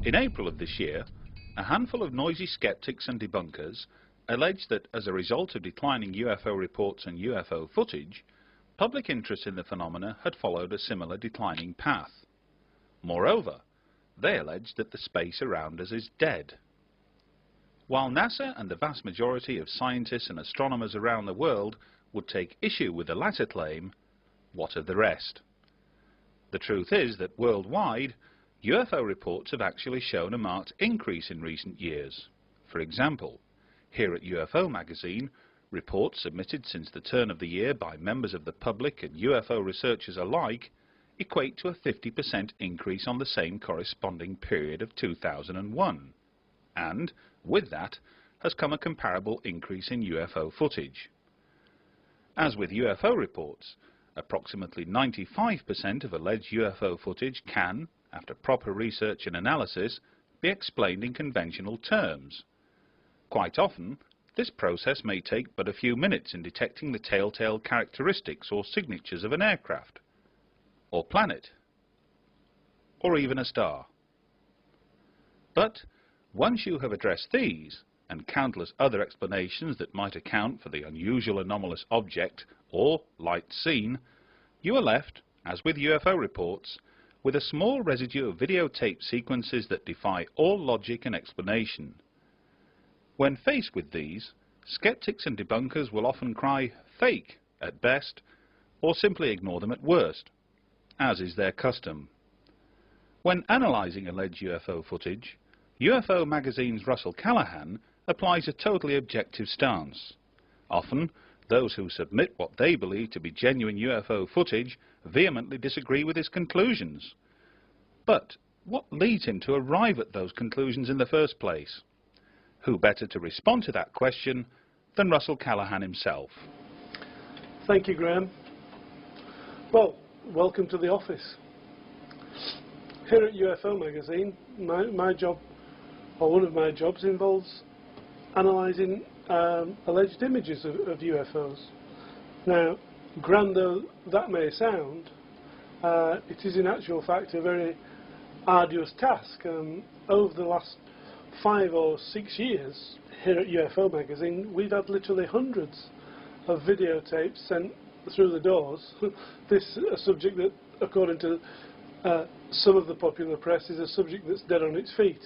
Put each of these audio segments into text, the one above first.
In April of this year, a handful of noisy skeptics and debunkers alleged that as a result of declining UFO reports and UFO footage, public interest in the phenomena had followed a similar declining path. Moreover, they alleged that the space around us is dead. While NASA and the vast majority of scientists and astronomers around the world would take issue with the latter claim, what of the rest? The truth is that worldwide, UFO reports have actually shown a marked increase in recent years. For example, here at UFO magazine, reports submitted since the turn of the year by members of the public and UFO researchers alike equate to a 50% increase on the same corresponding period of 2001. And, with that, has come a comparable increase in UFO footage. As with UFO reports, approximately 95% of alleged UFO footage can, after proper research and analysis, be explained in conventional terms. Quite often, this process may take but a few minutes in detecting the telltale characteristics or signatures of an aircraft, or planet, or even a star. But once you have addressed these, and countless other explanations that might account for the unusual anomalous object or light seen, you are left, as with UFO reports, with a small residue of videotape sequences that defy all logic and explanation. When faced with these, skeptics and debunkers will often cry fake at best, or simply ignore them at worst, as is their custom. When analysing alleged UFO footage, UFO magazine's Russell Callahan applies a totally objective stance. Often, those who submit what they believe to be genuine UFO footage vehemently disagree with his conclusions. But what leads him to arrive at those conclusions in the first place? Who better to respond to that question than Russell Callahan himself? Thank you, Graham. Well, welcome to the office. Here at UFO magazine, my job, or one of my jobs, involves analysing alleged images of UFOs. Now, grand though that may sound, it is in actual fact a very arduous task. Over the last 5 or 6 years here at UFO magazine, we've had literally hundreds of videotapes sent through the doors. This is a subject that, according to some of the popular press, is a subject that's dead on its feet.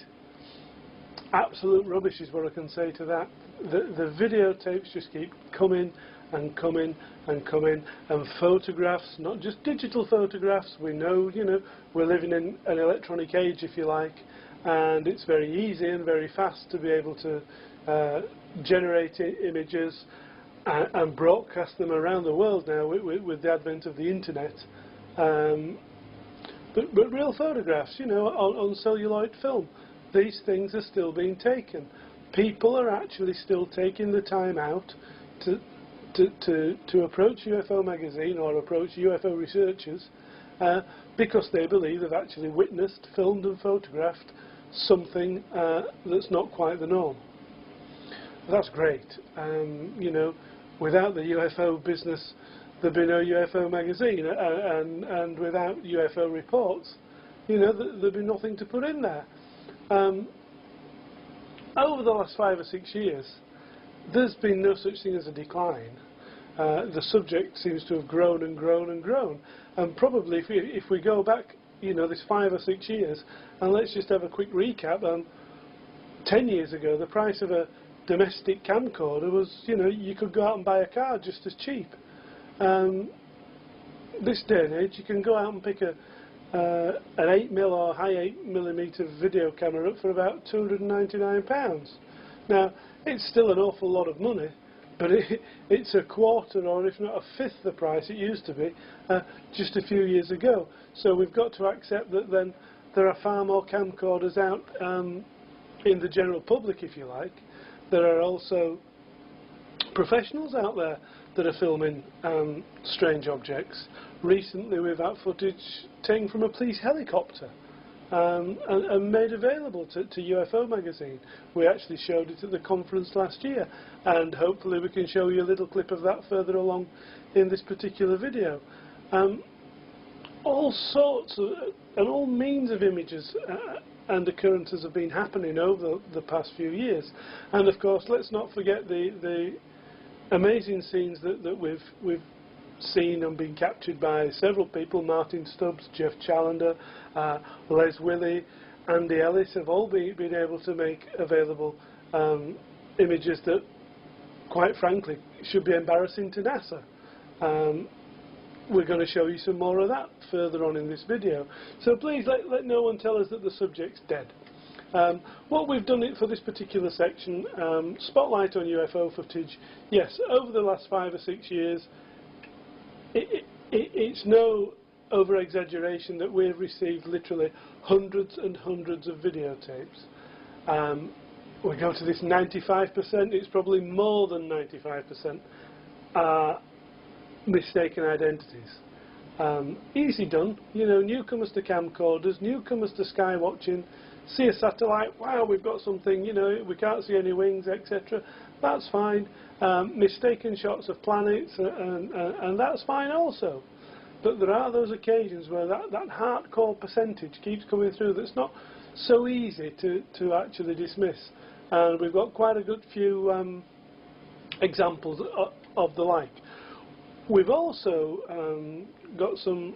Absolute rubbish is what I can say to that. The videotapes just keep coming and coming and coming, and photographs, not just digital photographs. We know, we're living in an electronic age, if you like, and it's very easy and very fast to be able to generate images and broadcast them around the world now with the advent of the internet. But real photographs, on celluloid film, these things are still being taken. People are actually still taking the time out to approach UFO magazine or approach UFO researchers because they believe they've actually witnessed, filmed and photographed something that's not quite the norm. That's great. Without the UFO business, there'd be no UFO magazine, and without UFO reports, there'd be nothing to put in there. Over the last 5 or 6 years, there's been no such thing as a decline. The subject seems to have grown and grown and grown. And probably if we go back, this 5 or 6 years, and let's just have a quick recap. 10 years ago, the price of a domestic camcorder was, you could go out and buy a car just as cheap. This day and age, you can go out and pick an 8mm or high 8mm video camera up for about £299. Now, it's still an awful lot of money, but it's a quarter or if not a fifth the price it used to be just a few years ago. So we've got to accept that then there are far more camcorders out in the general public, if you like. There are also professionals out there that are filming strange objects. Recently we've had footage taken from a police helicopter and made available to UFO magazine. We actually showed it at the conference last year, and hopefully we can show you a little clip of that further along in this particular video. all sorts of, and all means of images and occurrences have been happening over the past few years. And of course, let's not forget the amazing scenes that we've seen and been captured by several people. Martin Stubbs, Jeff Challender, Les Willey, Andy Ellis have all been able to make available images that, quite frankly, should be embarrassing to NASA. We're going to show you some more of that further on in this video. So please let no one tell us that the subject's dead. What we've done for this particular section, spotlight on UFO footage. Yes, over the last 5 or 6 years, it's no over-exaggeration that we've received literally hundreds and hundreds of videotapes. We go to this 95%, it's probably more than 95%. Mistaken identities. Easy done, you know, newcomers to camcorders, newcomers to sky watching, see a satellite, wow, we've got something, you know, we can't see any wings, etc. That's fine. Mistaken shots of planets, and that's fine also. But there are those occasions where that hardcore percentage keeps coming through that's not so easy to actually dismiss. And we've got quite a good few examples of the like. We've also got some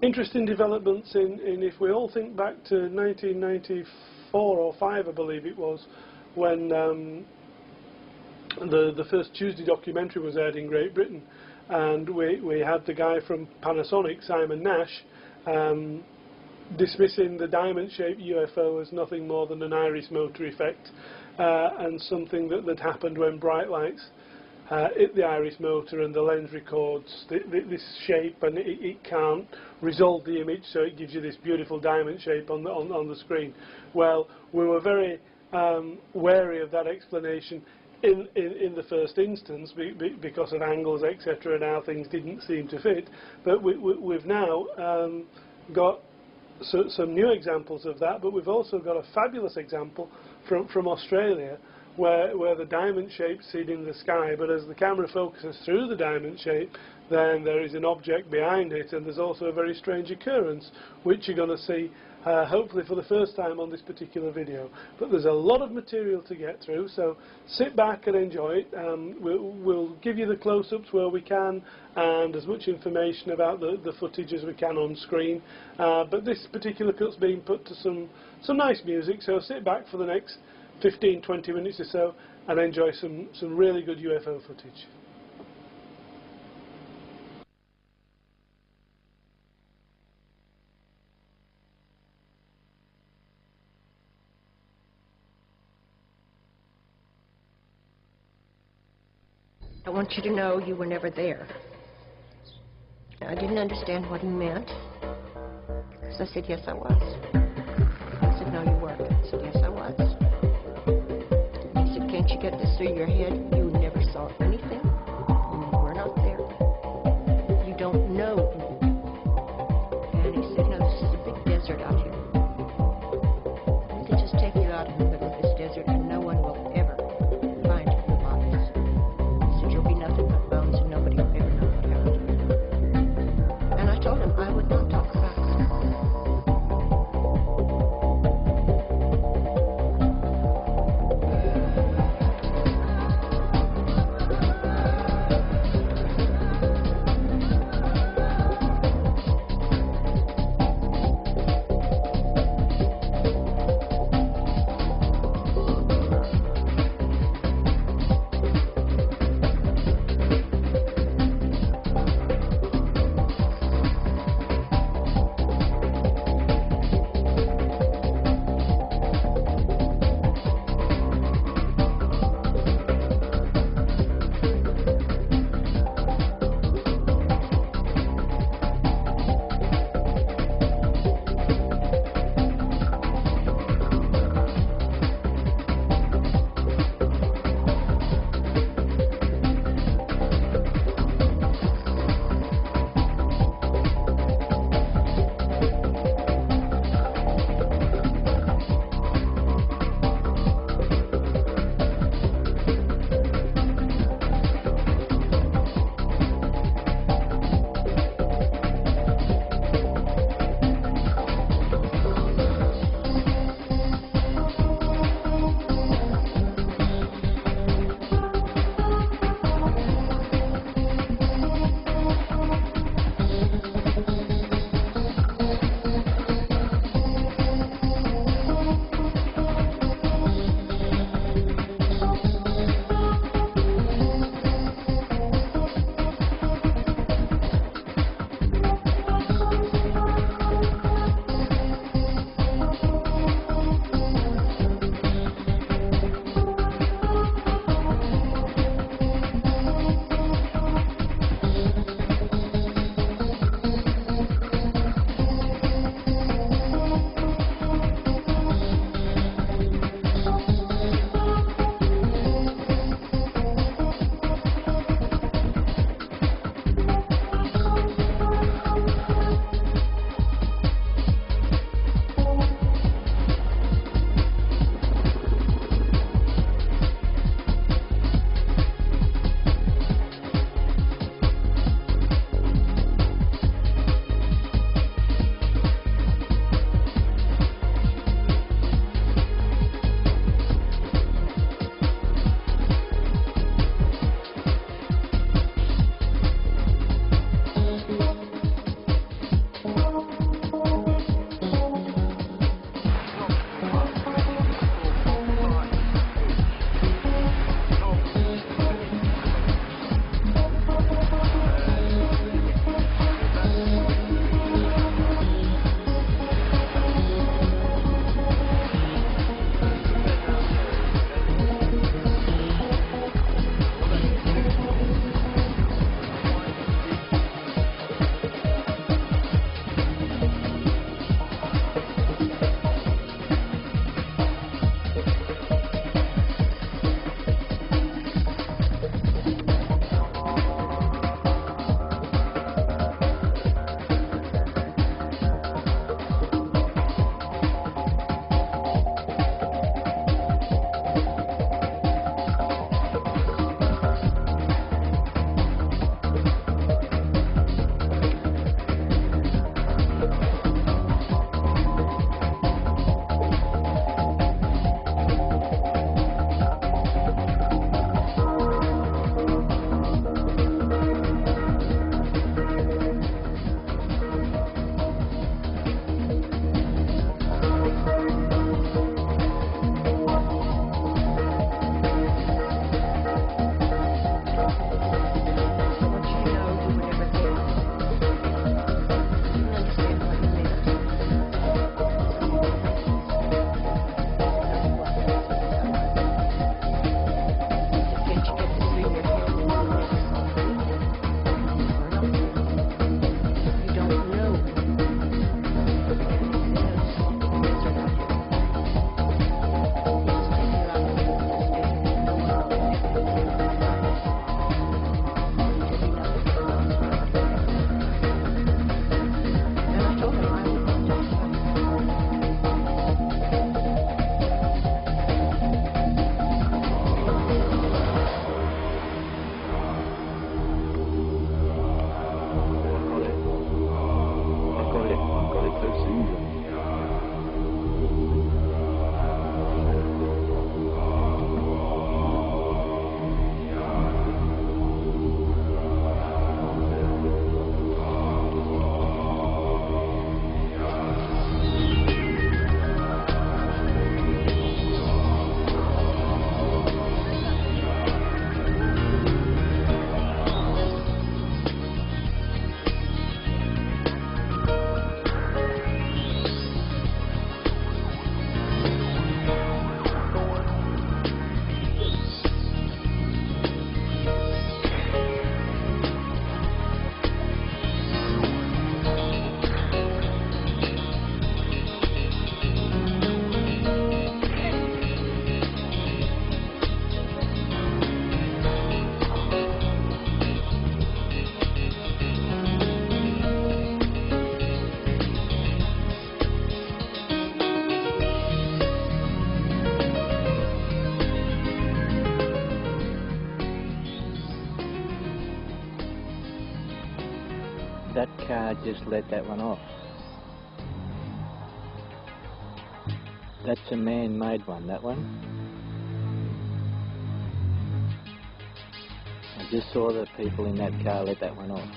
interesting developments in if we all think back to 1994 or 5, I believe it was, when the first Tuesday documentary was aired in Great Britain, and we had the guy from Panasonic, Simon Nash, dismissing the diamond-shaped UFO as nothing more than an iris motor effect, and something that happened when bright lights hit the iris motor and the lens records this shape, and it can't resolve the image, so it gives you this beautiful diamond shape on the screen. Well, we were very wary of that explanation in the first instance because of angles, etc., and how things didn't seem to fit. But we've now got some new examples of that, but we've also got a fabulous example from Australia, where the diamond shape's seen in the sky, but as the camera focuses through the diamond shape, then there is an object behind it, and there's also a very strange occurrence, which you're going to see hopefully for the first time on this particular video. But there's a lot of material to get through, so sit back and enjoy it. We'll give you the close-ups where we can, and as much information about the footage as we can on screen. But this particular cut's being put to some nice music, so sit back for the next 15-20 minutes or so and enjoy some really good UFO footage. I want you to know you were never there. I didn't understand what he meant, because I said, yes, I was. He said, no, you weren't. I said, yes, I was. He said, can't you get this through your head? You never saw anything. You were not there. You don't know anything. And he said, no, this is a big desert out here. We could just take you out in the middle of this desert and no one will ever find your bodies. He said, you'll be nothing but bones and nobody will ever know what happened to you. And I told him I would not talk about it. car just let that one off. That's a man-made one, that one. I just saw the people in that car let that one off.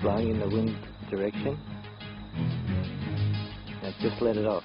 Blowing in the wind direction. Now just let it off.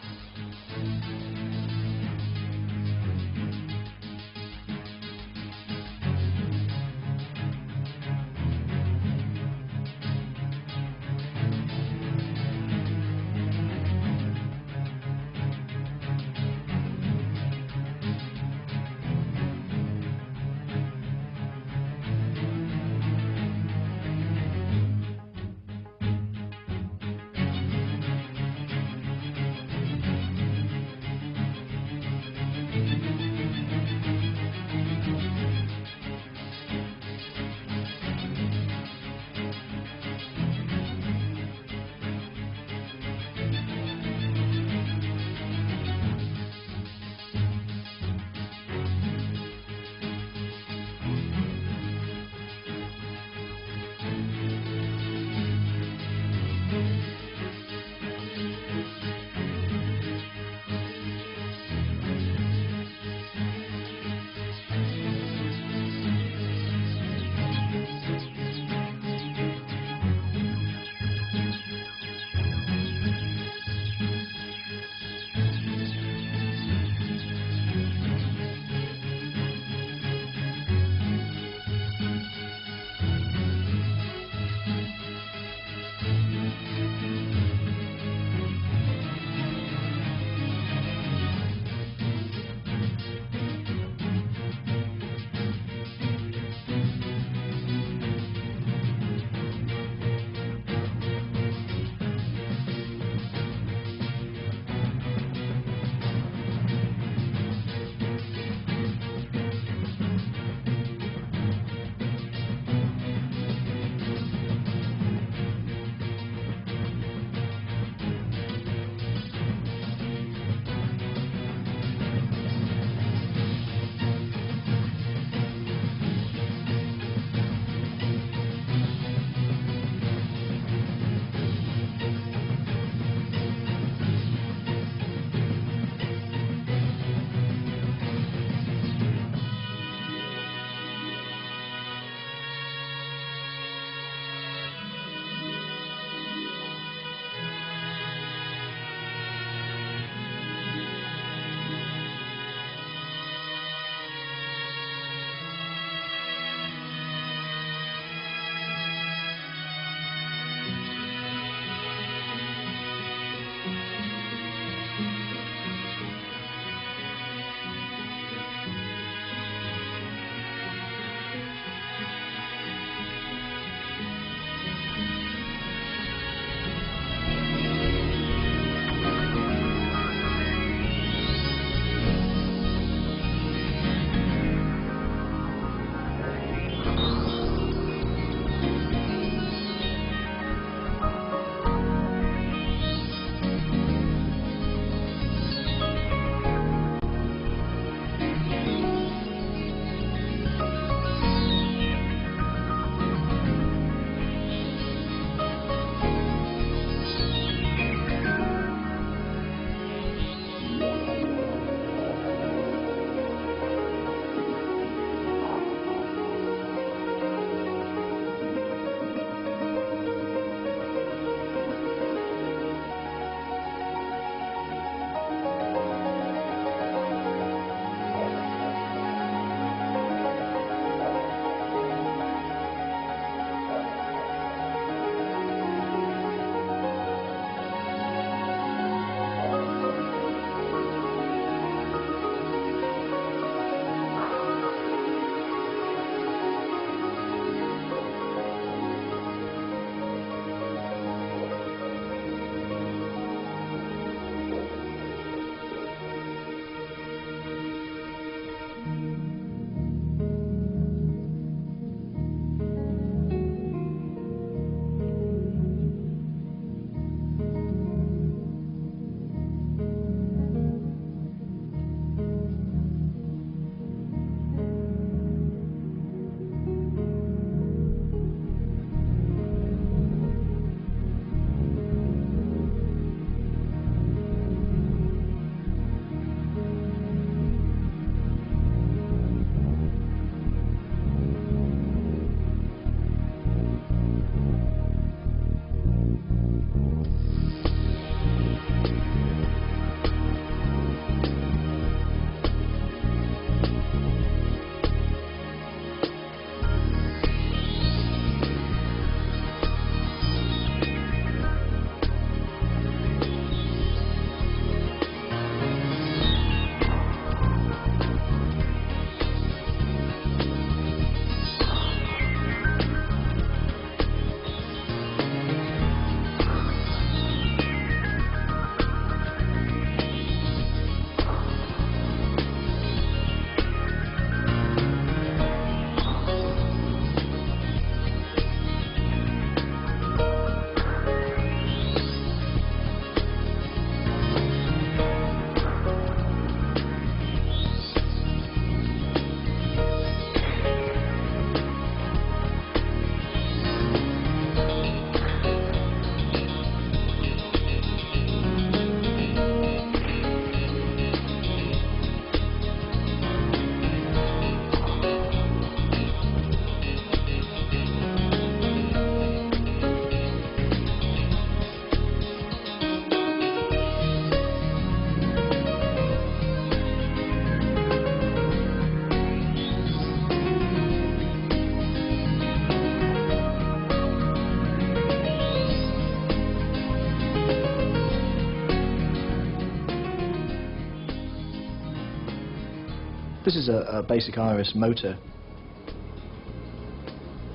This is a basic iris motor.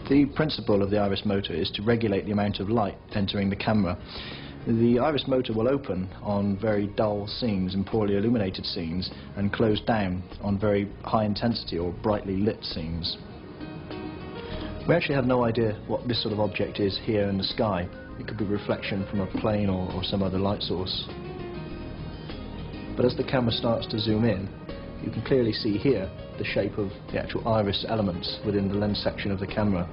The principle of the iris motor is to regulate the amount of light entering the camera. The iris motor will open on very dull scenes and poorly illuminated scenes and close down on very high intensity or brightly lit scenes. We actually have no idea what this sort of object is here in the sky. It could be a reflection from a plane or some other light source. But as the camera starts to zoom in, you can clearly see here the shape of the actual iris elements within the lens section of the camera.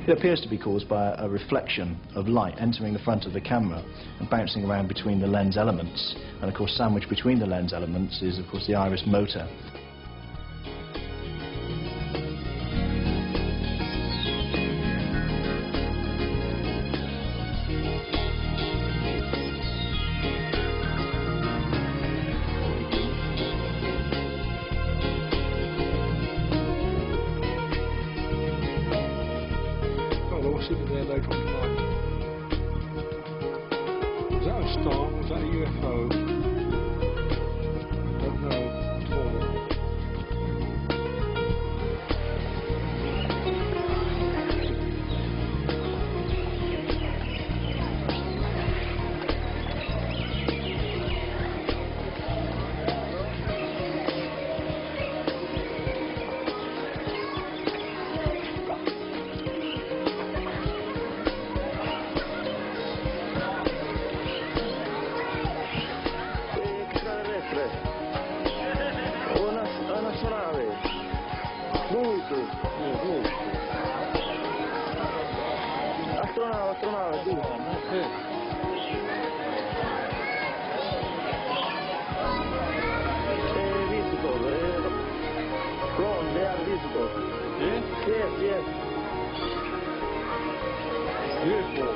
It appears to be caused by a reflection of light entering the front of the camera and bouncing around between the lens elements. And of course, sandwiched between the lens elements is of course the iris motor. Was that a star? Was that a UFO? I don't know at all. Astronave, sì. Visitor, from they are visitor. Yes? Yes, yes. Beautiful.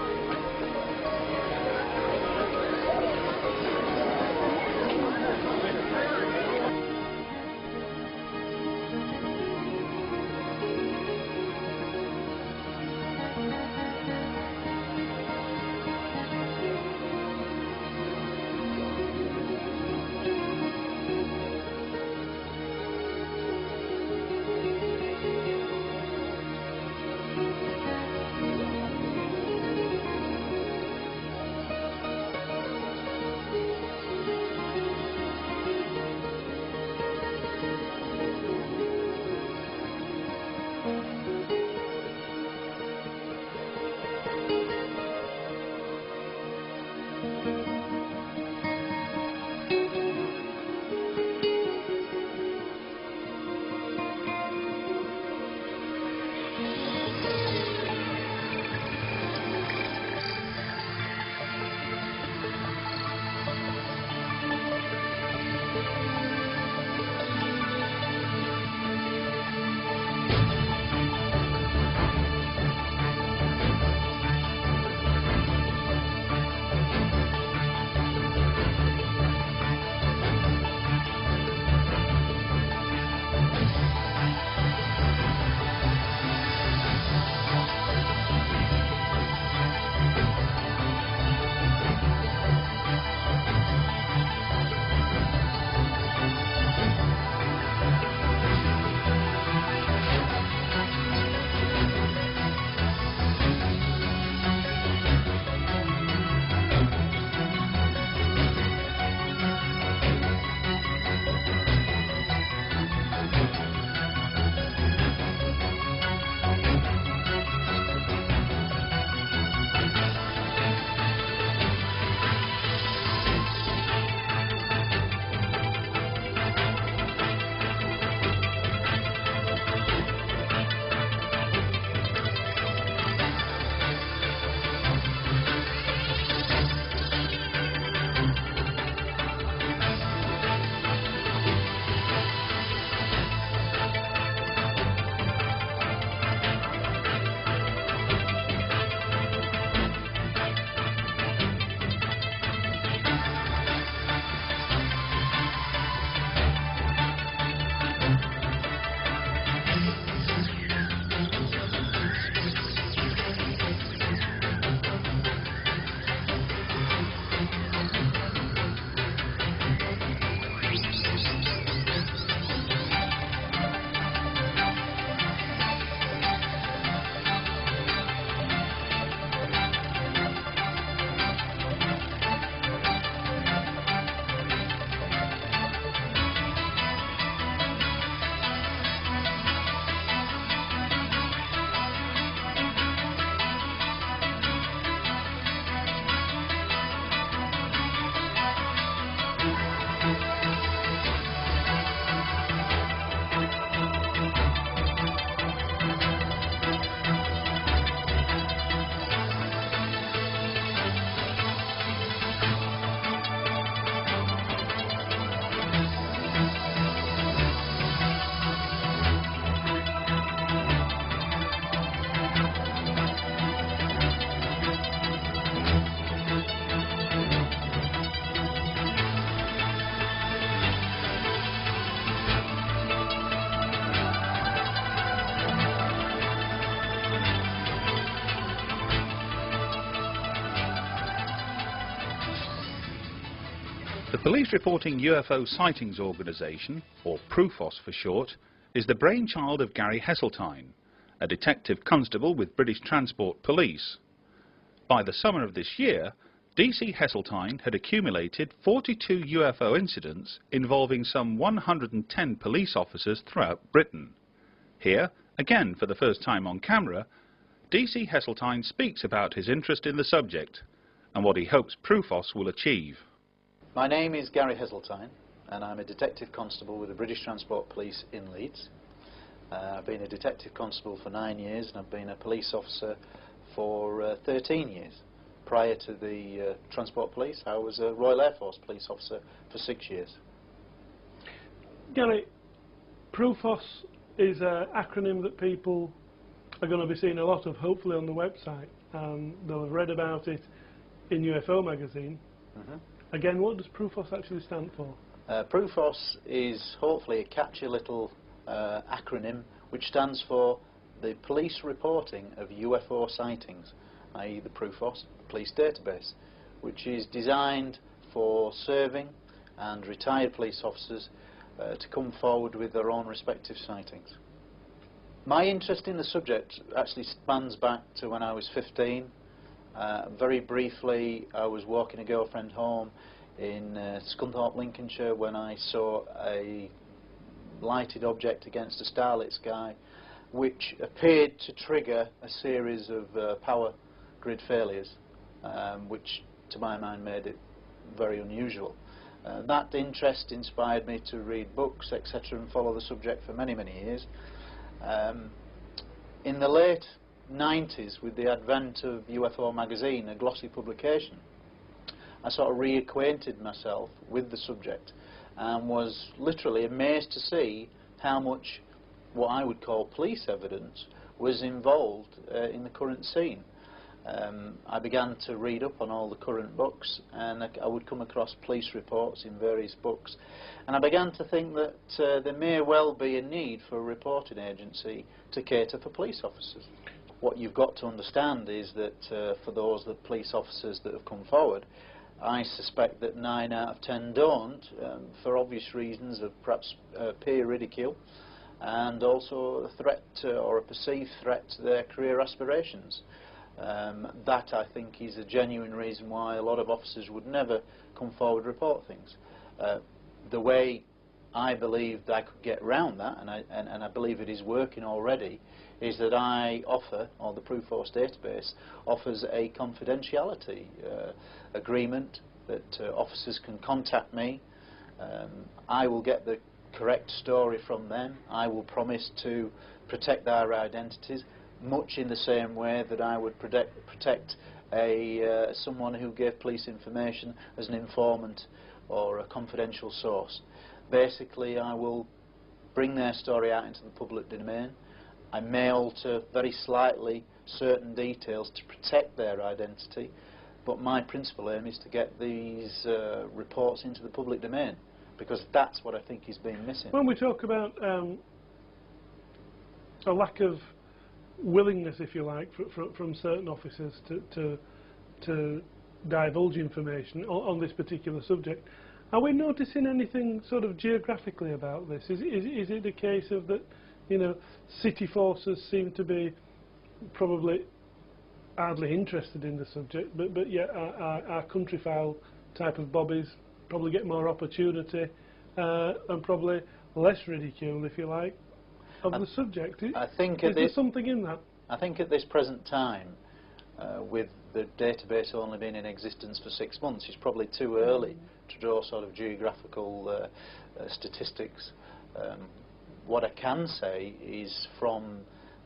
The Police Reporting UFO Sightings Organisation, or PRUFOS for short, is the brainchild of Gary Heseltine, a detective constable with British Transport Police. By the summer of this year, DC Heseltine had accumulated 42 UFO incidents involving some 110 police officers throughout Britain. Here, again for the first time on camera, DC Heseltine speaks about his interest in the subject and what he hopes PRUFOS will achieve. My name is Gary Heseltine and I'm a detective constable with the British Transport Police in Leeds. I've been a detective constable for 9 years and I've been a police officer for 13 years. Prior to the Transport Police, I was a Royal Air Force police officer for 6 years. Gary, PRUFOS is an acronym that people are going to be seeing a lot of, hopefully, on the website. They'll have read about it in UFO magazine. Again, what does PRUFOS actually stand for? PRUFOS is hopefully a catchy little acronym which stands for the Police Reporting of UFO Sightings, i.e. the PRUFOS Police Database, which is designed for serving and retired police officers to come forward with their own respective sightings. My interest in the subject actually spans back to when I was 15. Very briefly, I was walking a girlfriend home in Scunthorpe, Lincolnshire, when I saw a lighted object against a starlit sky which appeared to trigger a series of power grid failures, which to my mind made it very unusual. That interest inspired me to read books, etc., and follow the subject for many, many years. In the late 90s, with the advent of UFO magazine, a glossy publication, I sort of reacquainted myself with the subject and was literally amazed to see how much what I would call police evidence was involved in the current scene. I began to read up on all the current books, and I would come across police reports in various books, and I began to think that there may well be a need for a reporting agency to cater for police officers. What you've got to understand is that for those police officers that have come forward, I suspect that 9 out of 10 don't, for obvious reasons of perhaps peer ridicule, and also a threat or a perceived threat to their career aspirations. That, I think, is a genuine reason why a lot of officers would never come forward and report things. The way I believed I could get around that, and I believe it is working already, is that I offer, or the PRUFOS database offers a confidentiality agreement that officers can contact me. I will get the correct story from them. I will promise to protect their identities, much in the same way that I would protect someone who gave police information as an informant or a confidential source. Basically, I will bring their story out into the public domain. I may alter very slightly certain details to protect their identity, but my principal aim is to get these reports into the public domain, because that's what I think is being missing. When we talk about a lack of willingness, if you like, from certain officers to divulge information on this particular subject, are we noticing anything sort of geographically about this? Is it a case of that, you know, city forces seem to be probably hardly interested in the subject, but yet our country file type of bobbies probably get more opportunity and probably less ridicule, if you like, of the subject. I think is there something in that? I think at this present time, with the database only being in existence for 6 months, it's probably too early to draw sort of geographical statistics. What I can say is, from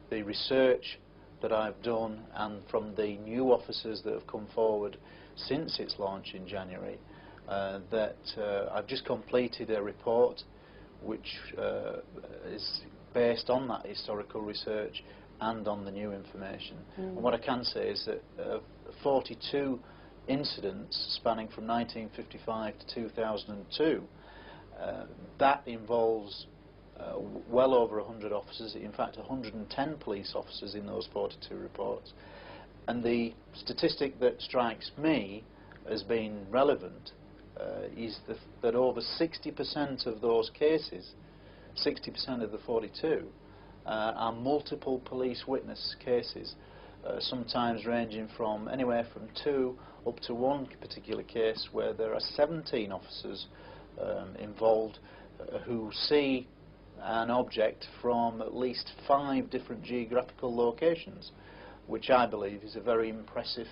the research that I've done and from the new officers that have come forward since its launch in January, that I've just completed a report which is based on that historical research and on the new information. And what I can say is that 42 incidents spanning from 1955 to 2002, that involves well over 100 officers, in fact 110 police officers in those 42 reports. And the statistic that strikes me as being relevant is that over 60% of those cases, 60% of the 42, are multiple police witness cases, sometimes ranging from anywhere from 2 up to 1 particular case where there are 17 officers involved who see an object from at least 5 different geographical locations, which I believe is a very impressive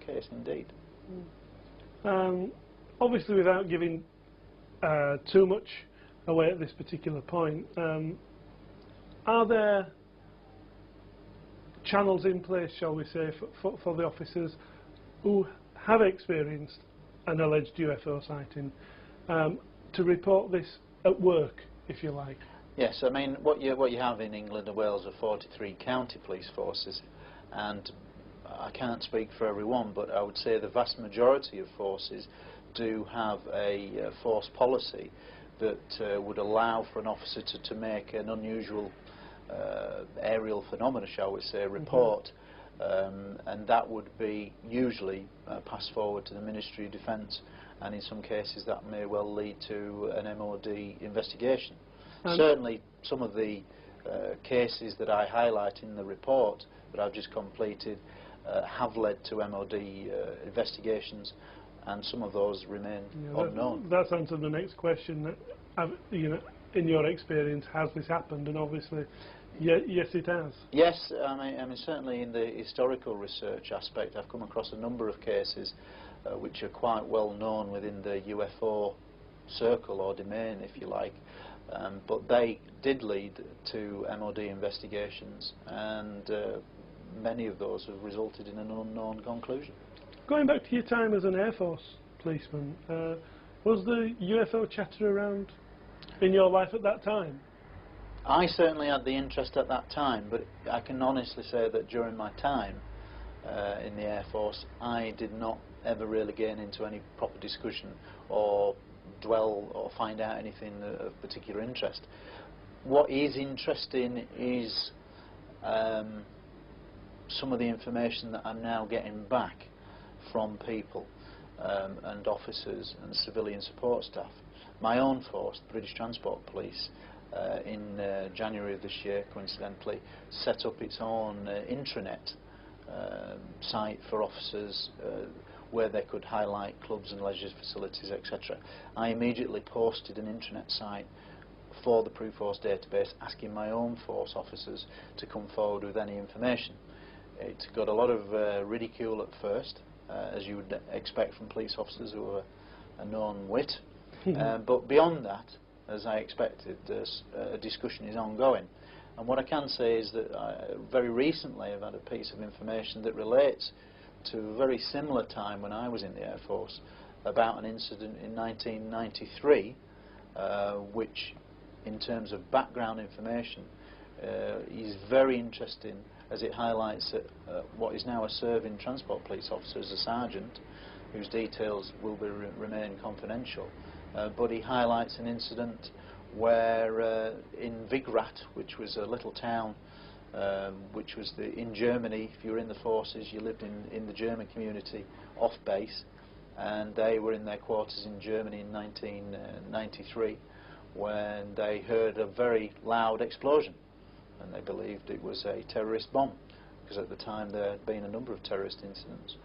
case indeed. Obviously, without giving too much away at this particular point, are there channels in place, shall we say, for the officers who have experienced an alleged UFO sighting to report this at work, if you like? Yes, I mean, what you have in England and Wales are 43 county police forces, and I can't speak for everyone, but I would say the vast majority of forces do have a force policy that would allow for an officer to make an unusual aerial phenomena, shall we say, report, and that would be usually passed forward to the Ministry of Defence, and in some cases that may well lead to an MOD investigation. Certainly some of the cases that I highlight in the report that I've just completed have led to MOD investigations, and some of those remain unknown. That's answered the next question. You know, in your experience, has this happened? And obviously, yes, it has. Yes, I mean certainly in the historical research aspect, I've come across a number of cases which are quite well known within the UFO circle or domain, if you like, but they did lead to MOD investigations, and many of those have resulted in an unknown conclusion. Going back to your time as an Air Force policeman, was the UFO chatter around in your life at that time? I certainly had the interest at that time, but I can honestly say that during my time in the Air Force, I did not ever really get into any proper discussion or dwell or find out anything of particular interest. What is interesting is some of the information that I'm now getting back from people and officers and civilian support staff. My own force, the British Transport Police, in January of this year, coincidentally, set up its own intranet site for officers where they could highlight clubs and leisure facilities, etc. I immediately posted an intranet site for the Proof Force database asking my own force officers to come forward with any information. It got a lot of ridicule at first, as you would expect from police officers who are a known wit, but beyond that, as I expected, a discussion is ongoing. And what I can say is that very recently I've had a piece of information that relates to a very similar time when I was in the Air Force, about an incident in 1993 which, in terms of background information, is very interesting, as it highlights that what is now a serving transport police officer is a sergeant whose details will remain confidential, but he highlights an incident where in Vigrat, which was a little town which was in Germany. If you were in the forces, you lived in the German community off base, and they were in their quarters in Germany in 1993 when they heard a very loud explosion, and they believed it was a terrorist bomb, because at the time there had been a number of terrorist incidents.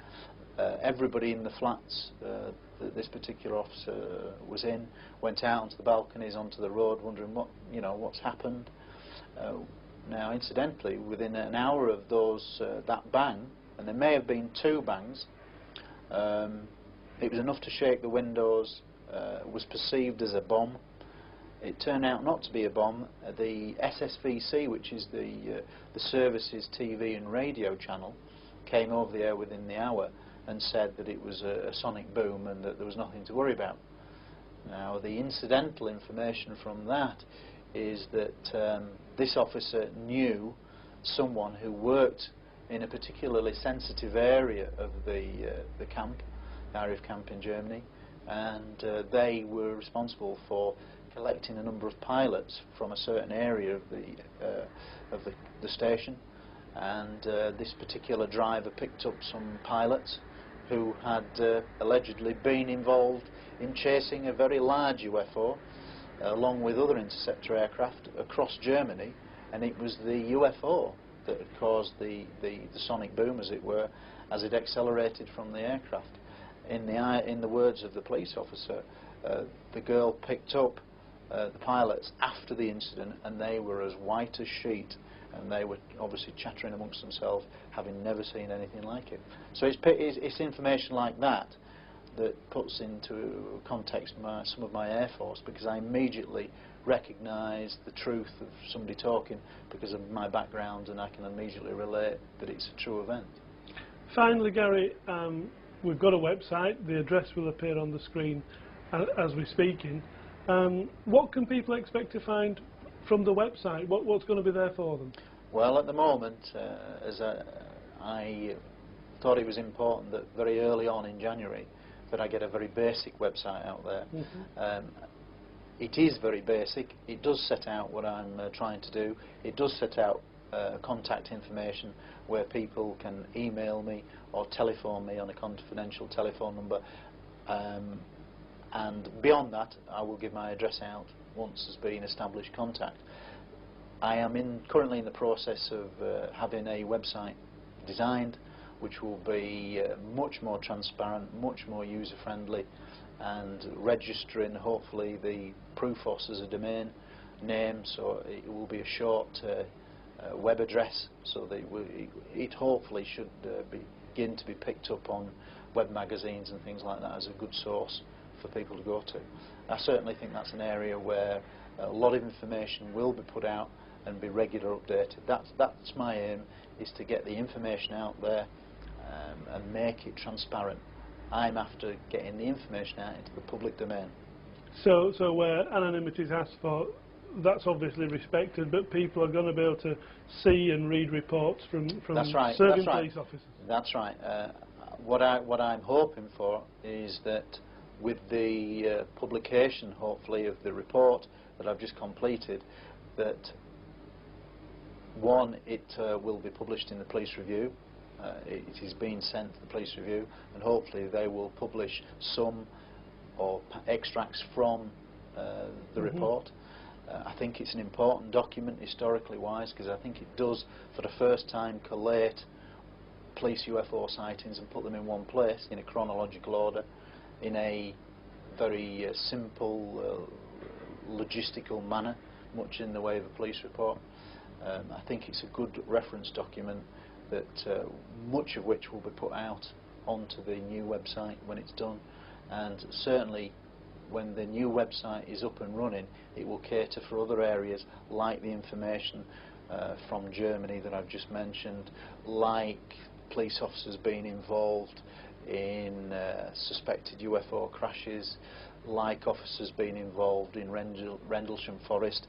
Everybody in the flats that this particular officer was in went out onto the balconies, onto the road, wondering what's happened. Now, incidentally, within an hour of that bang, and there may have been 2 bangs, it was enough to shake the windows. Was perceived as a bomb. It turned out not to be a bomb. The SSVC, which is the service's TV and radio channel, came over the air within the hour and said that it was a sonic boom and that there was nothing to worry about. Now, the incidental information from that is that this officer knew someone who worked in a particularly sensitive area of the camp, the RAF camp in Germany, and they were responsible for collecting a number of pilots from a certain area of the station, and this particular driver picked up some pilots who had allegedly been involved in chasing a very large UFO along with other interceptor aircraft across Germany, and it was the UFO that had caused the sonic boom, as it were, as it accelerated from the aircraft. In the words of the police officer, the girl picked up the pilots after the incident, and they were as white as sheet, and they were obviously chattering amongst themselves, having never seen anything like it. So it's information like that that puts into context some of my Air Force, because I immediately recognise the truth of somebody talking because of my background, and I can immediately relate that it's a true event. Finally, Gary, we've got a website. The address will appear on the screen as we're speaking. What can people expect to find from the website? What's going to be there for them? Well, at the moment, as I thought it was important that very early on in January that I get a very basic website out there. It is very basic. It does set out what I'm trying to do. It does set out contact information where people can email me or telephone me on a confidential telephone number, and beyond that I will give my address out once there's been established contact. I am currently in the process of having a website designed which will be much more transparent, much more user-friendly, and registering hopefully the Prufos as a domain name, so it will be a short web address, so that it hopefully should begin to be picked up on web magazines and things like that as a good source for people to go to. I certainly think that's an area where a lot of information will be put out and be regular updated. That's my aim, is to get the information out there and make it transparent. I'm after getting the information out into the public domain. So where anonymity is asked for, that's obviously respected, but people are going to be able to see and read reports from serving police officers. That's right. What I'm hoping for is that with the publication, hopefully, of the report that I've just completed, that one, it will be published in the Police Review. It is being sent to the Police Review, and hopefully they will publish some or extracts from the report. I think it's an important document historically wise, because I think it does for the first time collate police UFO sightings and put them in one place in a chronological order, in a very simple logistical manner, much in the way of a police report. I think it's a good reference document that much of which will be put out onto the new website when it's done, and certainly when the new website is up and running, it will cater for other areas like the information from Germany that I've just mentioned, like police officers being involved in suspected UFO crashes, like officers being involved in Rendlesham Forest.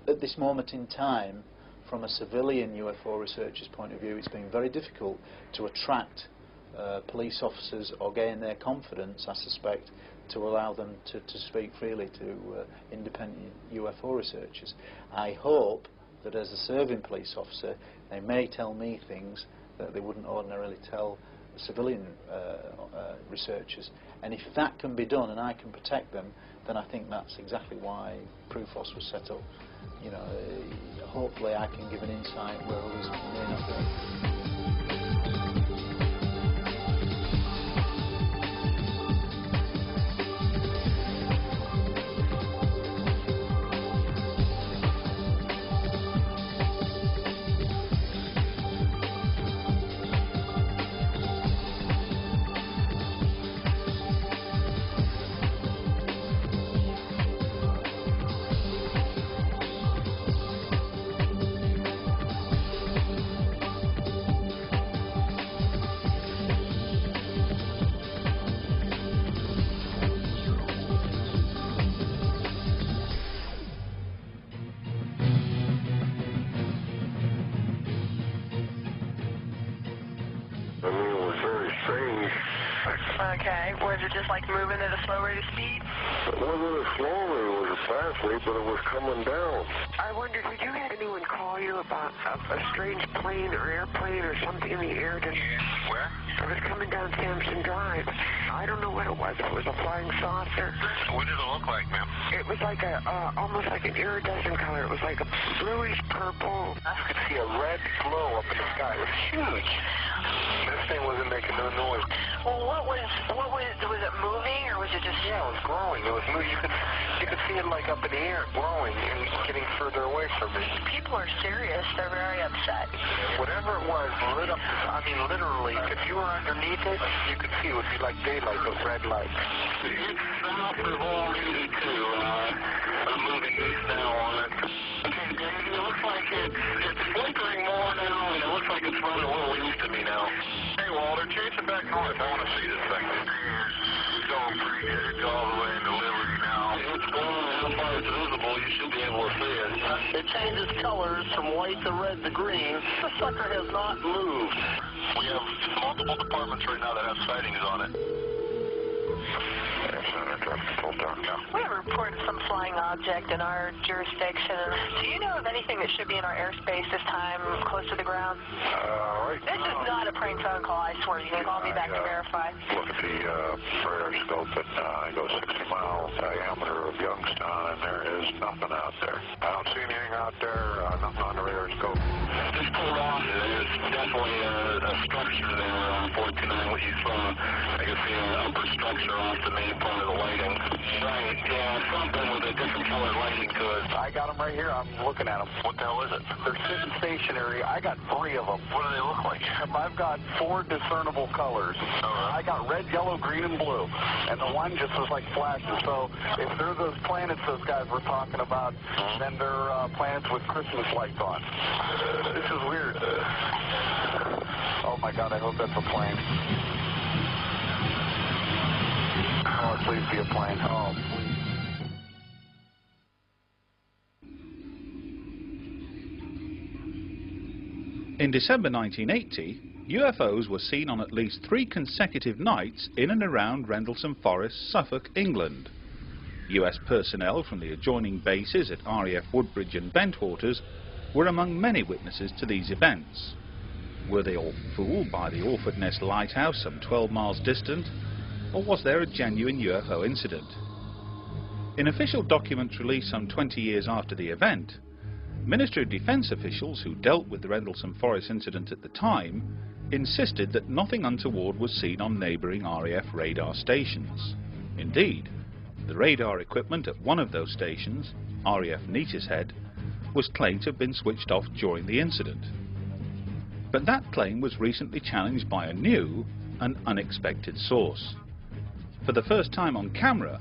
At this moment in time, from a civilian UFO researcher's point of view, it's been very difficult to attract police officers or gain their confidence, I suspect, to allow them to speak freely to independent UFO researchers. I hope that as a serving police officer, they may tell me things that they wouldn't ordinarily tell civilian researchers. And if that can be done and I can protect them, then I think that's exactly why Prufos was set up. You know, hopefully I can give an insight where others may not be. Okay. Was it just like moving at a slow rate of speed? It wasn't a slow rate, it was a fast rate, but it was coming down. I wondered, did you have anyone call you about a strange plane or airplane or something in the air? Where? It was coming down Sampson Drive. I don't know what it was. It was a flying saucer. What did it look like, ma'am? It was like almost like an iridescent color. It was like a bluish purple. I could see a red glow up in the sky. It was huge. This thing wasn't making no noise. Well, was it moving or was it just? Yeah, it was growing. It was moving. You could see it like up in the air, growing and getting further away from me. People are serious. They're very upset. Whatever it was lit up. I mean, literally, if you were underneath it, you could see it would be like daylight, those red lights. It's south of already too. I'm moving east now on it. Okay, David, it looks like it's flickering more now, and it looks like it's running a little east of me now. Hey, Walter, chase it back north. I want to see this thing. It's going pretty good. It's all the way into Liberty now. It's going how far it's visible. You should be able to see it. It changes colors from white to red to green. The sucker has not moved. We have multiple departments right now that have sightings on it. We have reported some flying object in our jurisdiction. Do you know of anything that should be in our airspace this time close to the ground? Right. This is not a prank phone call, I swear. You can call me back to verify. Look at the radar scope, and it goes 60-mile diameter of Youngstown, and there is nothing out there. I don't see anything out there, nothing on the radar scope. Just pulled off. There's definitely a structure there on 429, what you saw. I can see an upper structure off the main part of the lighting. Right, yeah, something with a different color lighting to it. I got them right here. I'm looking at them. What the hell is it? They're sitting stationary. I got 3 of them. What do they look like? I've got 4 discernible colors. I got red, yellow, green, and blue. And the one just was like flashing. So if they're those planets those guys were talking about, then they're planets with Christmas lights on. This is weird. Oh my God, I hope that's a plane. Oh, please be a plane. Oh, please. In December 1980, UFOs were seen on at least 3 consecutive nights in and around Rendlesham Forest, Suffolk, England. US personnel from the adjoining bases at RAF Woodbridge and Bentwaters were among many witnesses to these events. Were they all fooled by the Orford Nest Lighthouse some 12 miles distant, or was there a genuine UFO incident? In official documents released some 20 years after the event, Ministry of Defence officials who dealt with the Rendlesham Forest incident at the time insisted that nothing untoward was seen on neighbouring RAF radar stations. Indeed, the radar equipment at one of those stations, RAF Neatishead, was claimed to have been switched off during the incident. But that claim was recently challenged by a new and unexpected source. For the first time on camera,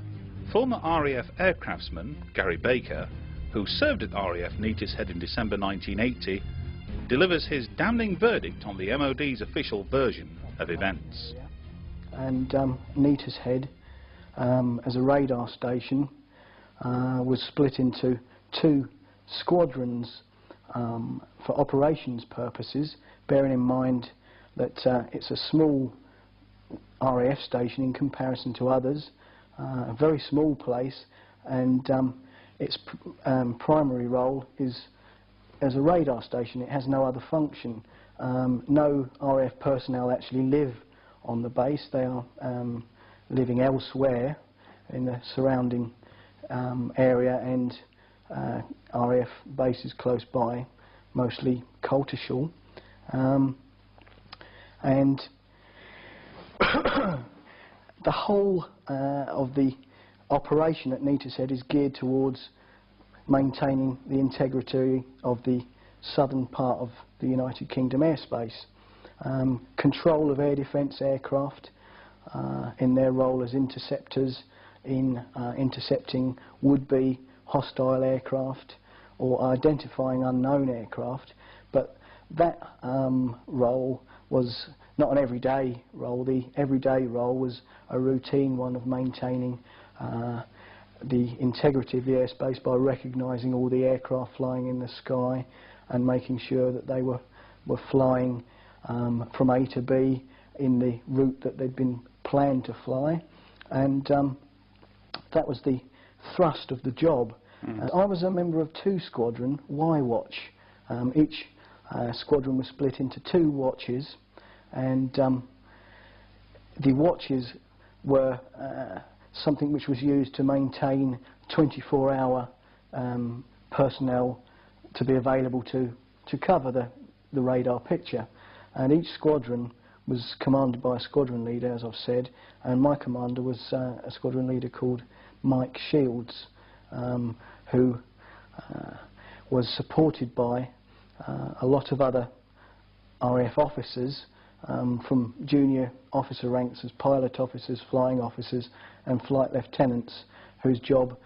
former RAF aircraftsman Gary Baker, who served at RAF Neatishead in December 1980, delivers his damning verdict on the MOD's official version of events. And Neatishead, as a radar station, was split into 2 squadrons for operations purposes, bearing in mind that it's a small RAF station in comparison to others, a very small place, and its primary role is as a radar station. It has no other function. No RAF personnel actually live on the base. They are living elsewhere in the surrounding area and RAF bases close by, mostly Coltishall. And the whole of the operation at Neatishead is geared towards maintaining the integrity of the southern part of the United Kingdom airspace. Control of air defence aircraft in their role as interceptors in intercepting would-be hostile aircraft or identifying unknown aircraft, but that role was not an everyday role. The everyday role was a routine one of maintaining the integrity of the airspace by recognising all the aircraft flying in the sky and making sure that they were flying from A to B in the route that they'd been planned to fly, and that was the thrust of the job. I was a member of 2 squadron, Y-Watch. Each squadron was split into 2 watches, and the watches were something which was used to maintain 24-hour personnel to be available to cover the radar picture. And each squadron was commanded by a squadron leader, as I've said, and my commander was a squadron leader called Mike Shields, who was supported by a lot of other RAF officers, from junior officer ranks as pilot officers, flying officers and flight lieutenants, whose job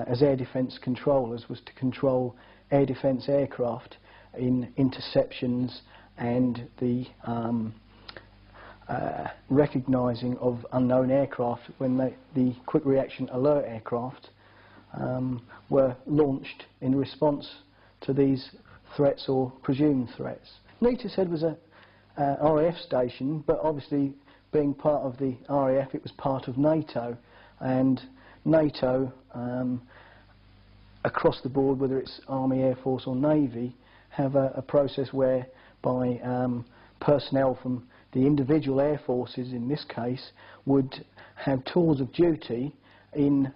as air defence controllers was to control air defence aircraft in interceptions and the recognising of unknown aircraft when the quick reaction alert aircraft were launched in response to these threats or presumed threats. Neatis Head was a RAF station, but obviously being part of the RAF it was part of NATO, and NATO across the board, whether it's Army, Air Force or Navy, have a process whereby personnel from the individual air forces in this case would have tours of duty in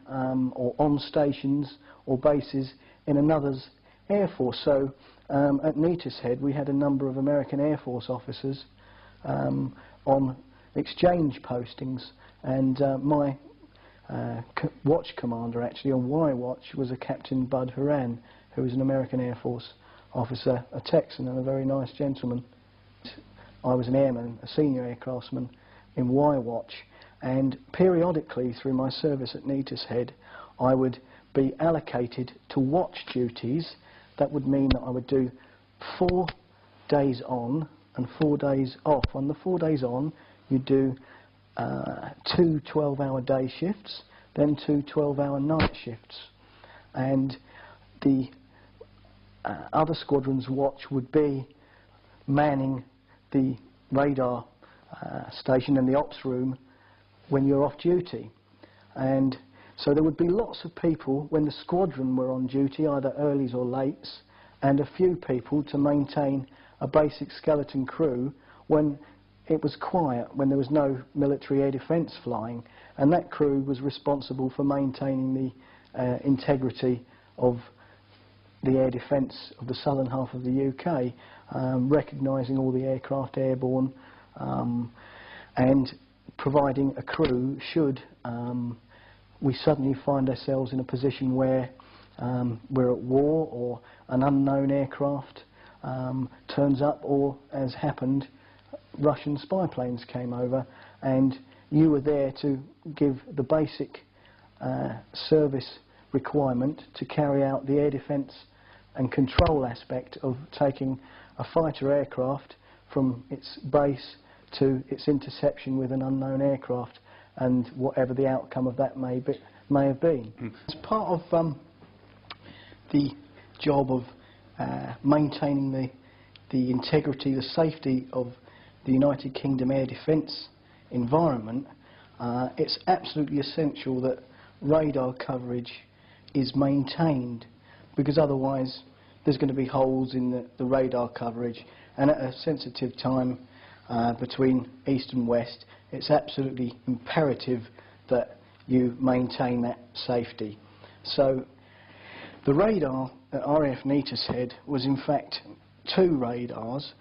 or on stations or bases in another's air force. So at Neatis Head we had a number of American Air Force officers on exchange postings, and my watch commander actually on Y-Watch was a Captain Bud Horan, who was an American Air Force officer, a Texan and a very nice gentleman. I was an airman, a senior aircraftsman in Y-Watch, and periodically through my service at Neatis Head I would be allocated to watch duties. That would mean that I would do 4 days on and 4 days off. On the 4 days on you do 2 12-hour day shifts, then 2 12-hour night shifts, and the other squadron's watch would be manning the radar station and the ops room when you're off duty. And so there would be lots of people when the squadron were on duty, either earlies or lates, and a few people to maintain a basic skeleton crew when it was quiet, when there was no military air defence flying, and that crew was responsible for maintaining the integrity of the air defence of the southern half of the UK, recognising all the aircraft airborne, and providing a crew should we suddenly find ourselves in a position where we're at war or an unknown aircraft turns up, or, as happened, Russian spy planes came over, and you were there to give the basic service requirement to carry out the air defence and control aspect of taking a fighter aircraft from its base to its interception with an unknown aircraft, and whatever the outcome of that may have been. As part of the job of maintaining the integrity, the safety of the United Kingdom air defence environment, it's absolutely essential that radar coverage is maintained, because otherwise there's going to be holes in the radar coverage, and at a sensitive time between east and west it's absolutely imperative that you maintain that safety. So the radar at RAF Neatis Head was in fact 2 radars,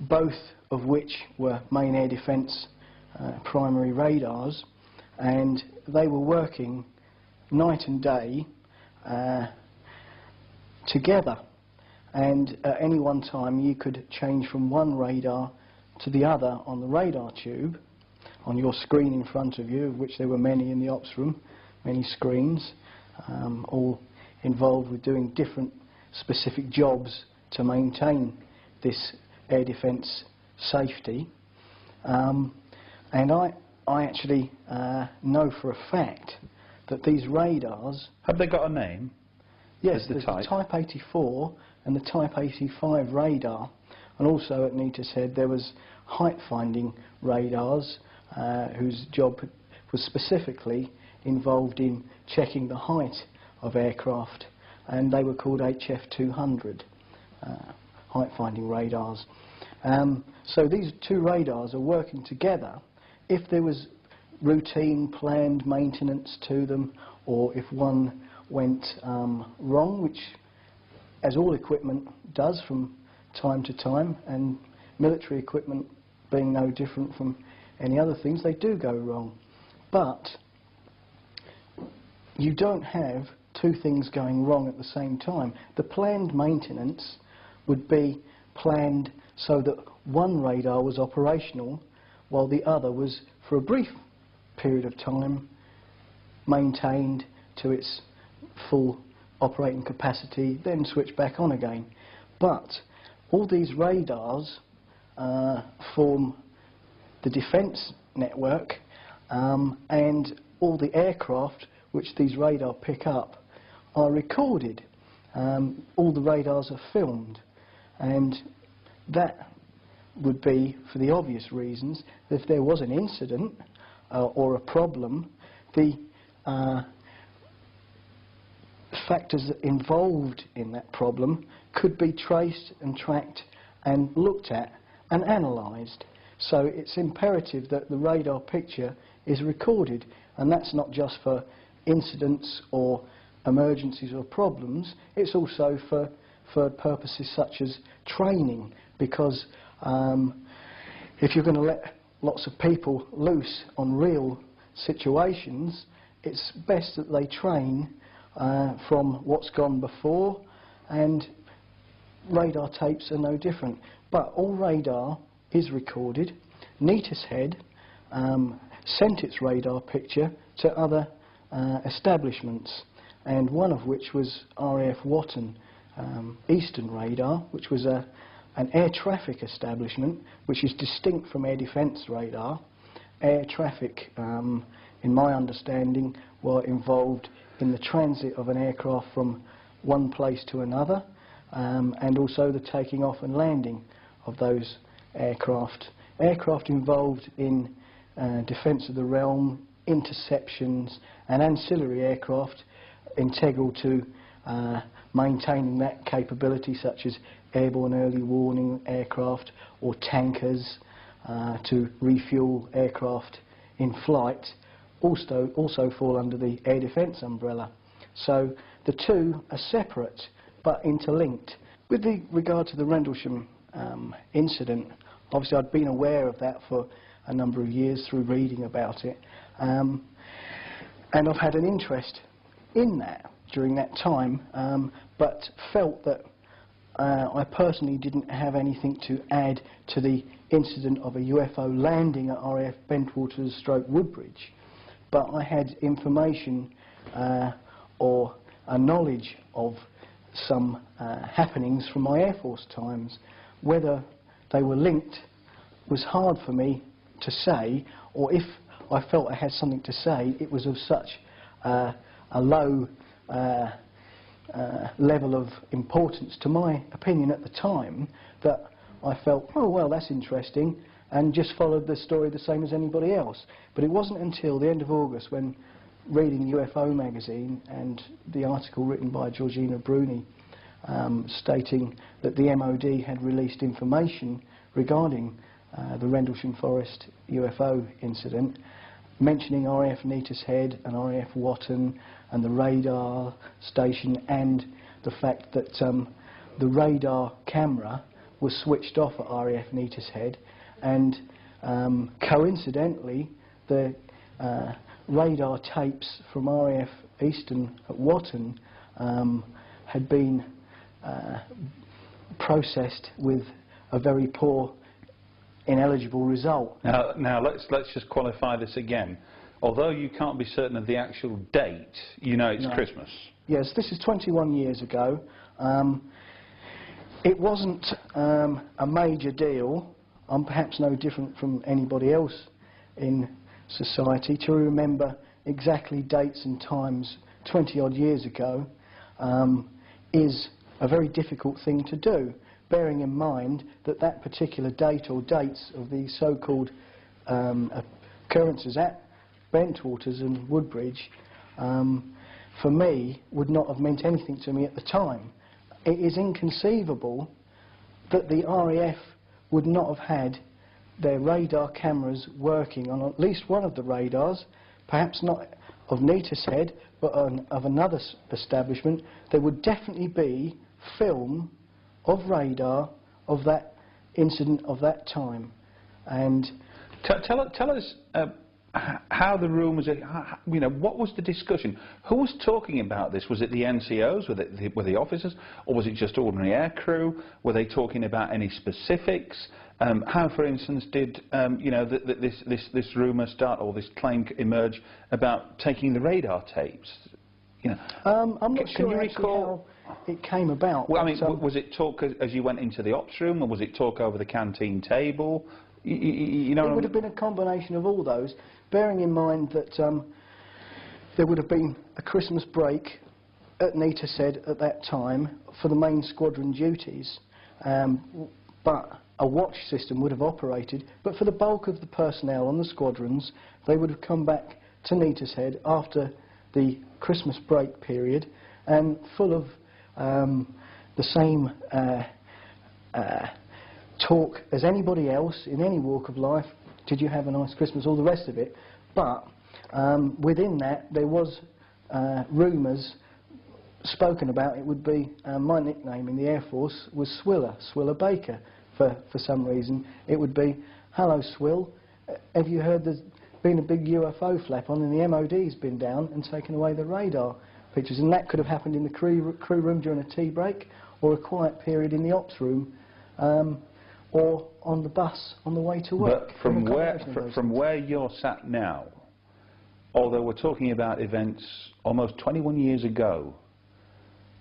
both of which were main air defence primary radars, and they were working night and day together, and at any one time you could change from one radar to the other on the radar tube on your screen in front of you, of which there were many in the ops room, many screens, all involved with doing different specific jobs to maintain this air defence safety. And I actually know for a fact that these radars... Have they got a name? Yes, there's the Type 84 and the Type 85 radar, and also at Neatis Head there was height finding radars, whose job was specifically involved in checking the height of aircraft, and they were called HF-200 height-finding radars. So these two radars are working together. If there was routine planned maintenance to them, or if one went wrong, which as all equipment does from time to time, and military equipment being no different from any other things, they do go wrong. But you don't have two things going wrong at the same time. The planned maintenance would be planned so that one radar was operational while the other was, for a brief period of time, maintained to its full operating capacity, then switched back on again. But all these radars form the defence network, and all the aircraft which these radar pick up are recorded. All the radars are filmed, and that would be for the obvious reasons that if there was an incident or a problem, the factors involved in that problem could be traced and tracked and looked at and analysed. So it's imperative that the radar picture is recorded, and that's not just for incidents or emergencies or problems, it's also for purposes such as training, because if you're going to let lots of people loose on real situations, it's best that they train from what's gone before, and radar tapes are no different. But all radar is recorded. Neatishead sent its radar picture to other establishments, and one of which was RAF Watton Eastern Radar, which was an air traffic establishment, which is distinct from air defence radar. Air traffic, in my understanding, were involved in the transit of an aircraft from one place to another, and also the taking off and landing of those aircraft. Aircraft involved in defence of the realm, interceptions and ancillary aircraft integral to maintaining that capability, such as airborne early warning aircraft or tankers to refuel aircraft in flight, also fall under the air defence umbrella. So the two are separate but interlinked. With regard to the Rendlesham incident, obviously I'd been aware of that for a number of years through reading about it, and I've had an interest in that during that time, but felt that I personally didn't have anything to add to the incident of a UFO landing at RAF Bentwaters/Woodbridge, but I had information or a knowledge of some happenings from my Air Force times. Whether they were linked was hard for me to say, or if I felt I had something to say, it was of such a low level of importance to my opinion at the time that I felt, oh well, that's interesting, and just followed the story the same as anybody else. But it wasn't until the end of August, when reading UFO magazine and the article written by Georgina Bruni stating that the MOD had released information regarding the Rendlesham Forest UFO incident, mentioning RAF Neatishead and RAF Watton and the radar station, and the fact that the radar camera was switched off at RAF Neatishead, and coincidentally the radar tapes from RAF Eastern at Watton had been processed with a very poor, ineligible result. Now let's just qualify this again. Although you can't be certain of the actual date, you know it's Christmas. Yes, this is 21 years ago. It wasn't a major deal. I'm perhaps no different from anybody else in society. To remember exactly dates and times 20 odd years ago is a very difficult thing to do, bearing in mind that that particular date or dates of the so-called occurrences at Bentwaters and Woodbridge, for me, would not have meant anything to me at the time. It is inconceivable that the RAF would not have had their radar cameras working on at least one of the radars, perhaps not of Neatis Head, but of another establishment. There would definitely be film of radar of that incident of that time. And tell us how the rumours, you know, what was the discussion? Who was talking about this? Was it the NCOs? Were the officers? Or was it just ordinary aircrew? Were they talking about any specifics? How, for instance, did you know, this rumour start, or this claim emerge about taking the radar tapes? You know, I'm not sure actually how it came about. Well, I mean, was it talk as you went into the ops room, or was it talk over the canteen table? You know, it would have been a combination of all those, bearing in mind that there would have been a Christmas break at Neatis Head at that time for the main squadron duties, but a watch system would have operated. But for the bulk of the personnel on the squadrons, they would have come back to Neatis Head after the Christmas break period, and full of the same talk as anybody else in any walk of life. Did you have a nice Christmas? All the rest of it. But within that, there was rumours spoken about. It would be my nickname in the Air Force was Swiller Baker. For some reason, it would be, "Hello, Swill. Have you heard there's been a big UFO flap on, and the MOD's been down and taken away the radar pictures?" And that could have happened in the crew room during a tea break, or a quiet period in the ops room, or on the bus on the way to work. But from where you're sat now, although we're talking about events almost 21 years ago,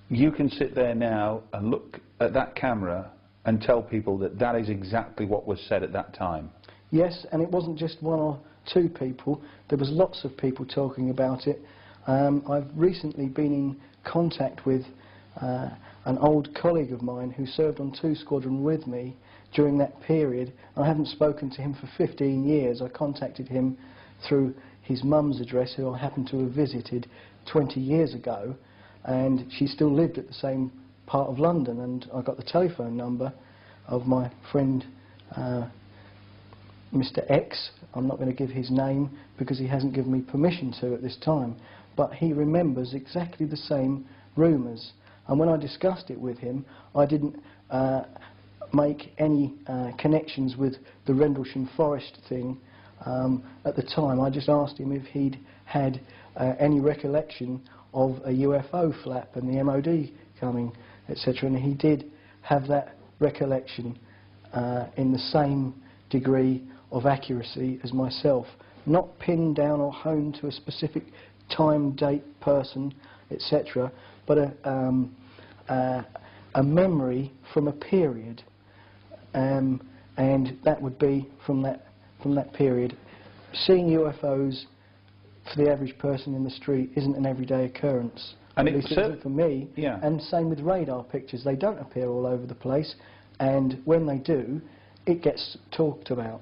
you can sit there now and look at that camera and tell people that that is exactly what was said at that time. Yes, and it wasn't just one or two people. There was lots of people talking about it. I've recently been in contact with an old colleague of mine who served on 2 Squadron with me during that period. I haven't spoken to him for 15 years. I contacted him through his mum's address, who I happened to have visited 20 years ago, and she still lived at the same part of London, and I got the telephone number of my friend Mr. X. I'm not going to give his name because he hasn't given me permission to at this time, but he remembers exactly the same rumours. And when I discussed it with him, I didn't make any connections with the Rendlesham Forest thing at the time. I just asked him if he'd had any recollection of a UFO flap and the MOD coming, etc. And he did have that recollection in the same degree of accuracy as myself. Not pinned down or honed to a specific time, date, person, etc., but a memory from a period, and that would be from that period. Seeing UFOs for the average person in the street isn't an everyday occurrence. And at least it isn't for me. Yeah. And same with radar pictures. They don't appear all over the place, and when they do, it gets talked about.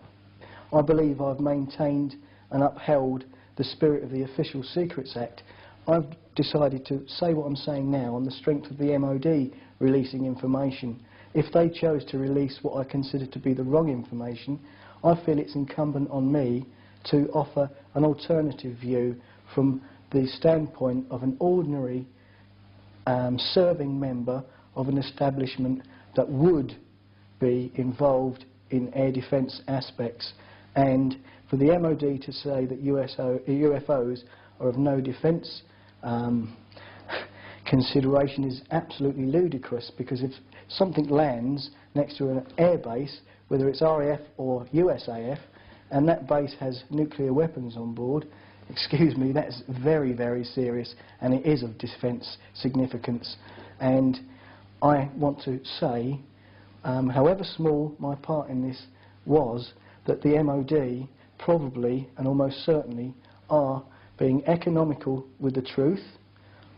I believe I've maintained and upheld the spirit of the Official Secrets Act. I've decided to say what I'm saying now on the strength of the MOD releasing information. If they chose to release what I consider to be the wrong information, I feel it's incumbent on me to offer an alternative view from the standpoint of an ordinary serving member of an establishment that would be involved in air defence aspects. And for the MOD to say that UFOs are of no defence consideration is absolutely ludicrous, because if something lands next to an air base, whether it's RAF or USAF, and that base has nuclear weapons on board, excuse me, that's very, very serious, and it is of defence significance. And I want to say, however small my part in this was, that the MOD probably and almost certainly are being economical with the truth,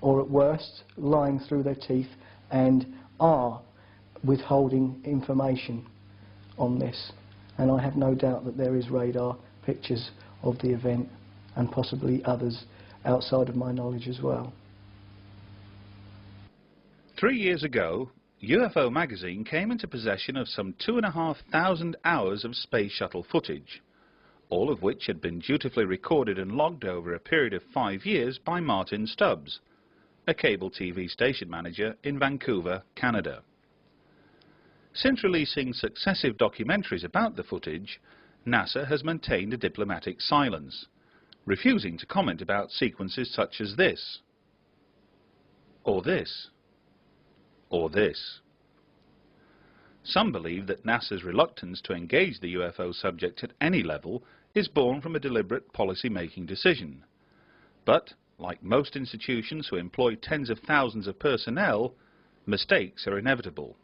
or at worst lying through their teeth, and are withholding information on this. And I have no doubt that there is radar pictures of the event, and possibly others outside of my knowledge as well. 3 years ago, UFO magazine came into possession of some 2,500 hours of space shuttle footage, all of which had been dutifully recorded and logged over a period of 5 years by Martin Stubbs, a cable TV station manager in Vancouver, Canada. Since releasing successive documentaries about the footage, NASA has maintained a diplomatic silence, refusing to comment about sequences such as this, or this, or this. Some believe that NASA's reluctance to engage the UFO subject at any level is born from a deliberate policy-making decision. But, like most institutions who employ tens of thousands of personnel, mistakes are inevitable.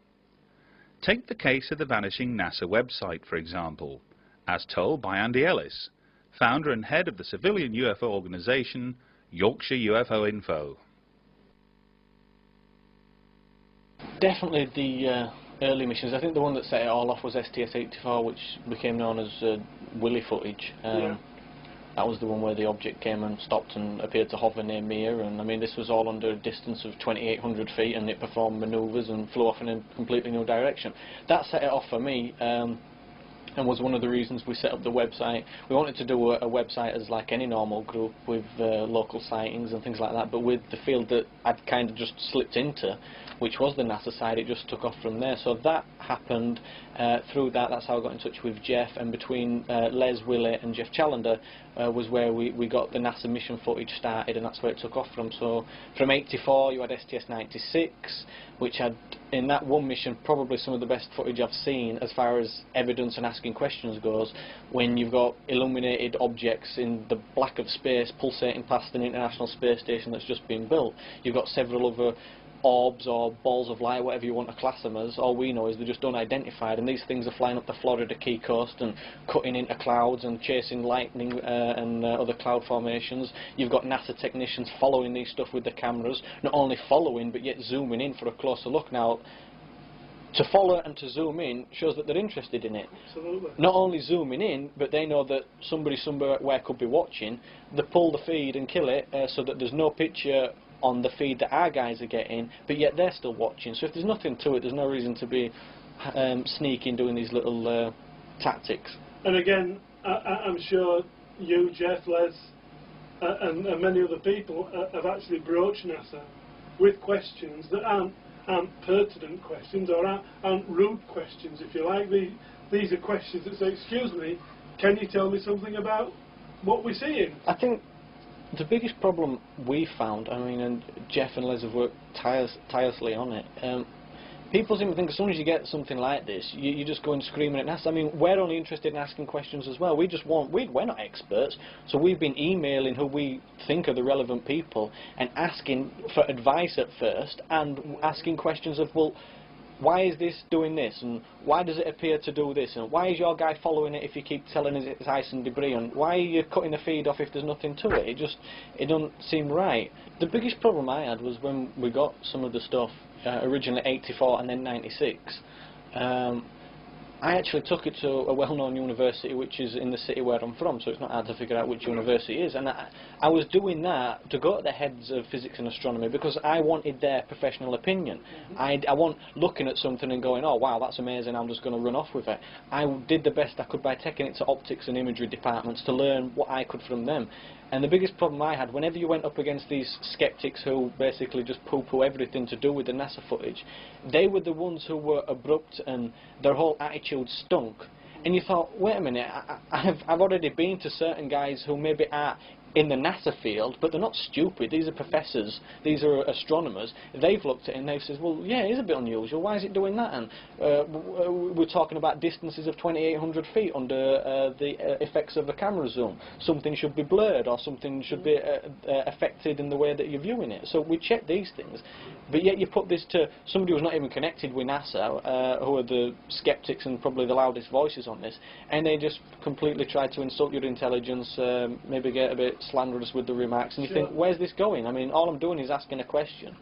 Take the case of the vanishing NASA website, for example, as told by Andy Ellis, founder and head of the civilian UFO organisation Yorkshire UFO Info. Definitely the early missions. I think the one that set it all off was STS-84, which became known as Willy footage. That was the one where the object came and stopped and appeared to hover near Mir, and I mean this was all under a distance of 2,800 feet, and it performed manoeuvres and flew off in a completely new direction. That set it off for me, and was one of the reasons we set up the website. We wanted to do a website as like any normal group with local sightings and things like that, but with the field that I'd kind of just slipped into, which was the NASA side, it just took off from there. So that happened. Through that's how I got in touch with Jeff, and between Les Willett and Jeff Challender was where we got the NASA mission footage started, and that's where it took off from. So from 84 you had STS-96, which had, in that one mission, probably some of the best footage I've seen as far as evidence and asking questions goes, when you've got illuminated objects in the black of space pulsating past an International Space Station that's just been built. You've got several other orbs or balls of light, whatever you want to class them as. All we know is they're just unidentified, and these things are flying up the Florida Key coast and cutting into clouds and chasing lightning and other cloud formations. You've got NASA technicians following these stuff with the cameras, not only following but yet zooming in for a closer look. Now, to follow and to zoom in shows that they're interested in it. Absolutely. Not only zooming in, but they know that somebody somewhere could be watching. They pull the feed and kill it so that there's no picture on the feed that our guys are getting, but yet they're still watching. So if there's nothing to it, there's no reason to be sneaking, doing these little tactics. And again, I'm sure you, Jeff, Les, and many other people have actually broached NASA with questions that aren't pertinent questions, or aren't rude questions, if you like. These are questions that say, excuse me, can you tell me something about what we're seeing? I think the biggest problem we found, I mean, and Jeff and Les have worked tirelessly on it, people seem to think as soon as you get something like this, you just go and screaming at NASA. I mean, we're only interested in asking questions as well. We're not experts, so we've been emailing who we think are the relevant people and asking for advice at first, and asking questions of, well, why is this doing this, and why does it appear to do this, and why is your guy following it if you keep telling us it's ice and debris, and why are you cutting the feed off if there's nothing to it? It doesn't seem right. The biggest problem I had was when we got some of the stuff, originally 84 and then 96, I actually took it to a well-known university which is in the city where I'm from, so it's not hard to figure out which university it is, and I was doing that to go to the heads of physics and astronomy because I wanted their professional opinion. I want looking at something and going, oh wow, that's amazing, I'm just going to run off with it. I did the best I could by taking it to optics and imagery departments to learn what I could from them. And the biggest problem I had, whenever you went up against these skeptics who basically just poo-poo everything to do with the NASA footage, they were the ones who were abrupt and their whole attitude stunk. And you thought, wait a minute, I've already been to certain guys who maybe are in the NASA field, but they're not stupid. These are professors, these are astronomers. They've looked at it and they've said, well, yeah, it is a bit unusual. Why is it doing that? And we're talking about distances of 2,800 feet under the effects of a camera zoom. Something should be blurred, or something should be affected in the way that you're viewing it. So we check these things, but yet you put this to somebody who's not even connected with NASA, who are the skeptics and probably the loudest voices on this, and they just completely try to insult your intelligence, maybe get a bit slanderous with the remarks, and you think, where's this going? I mean, all I'm doing is asking a question.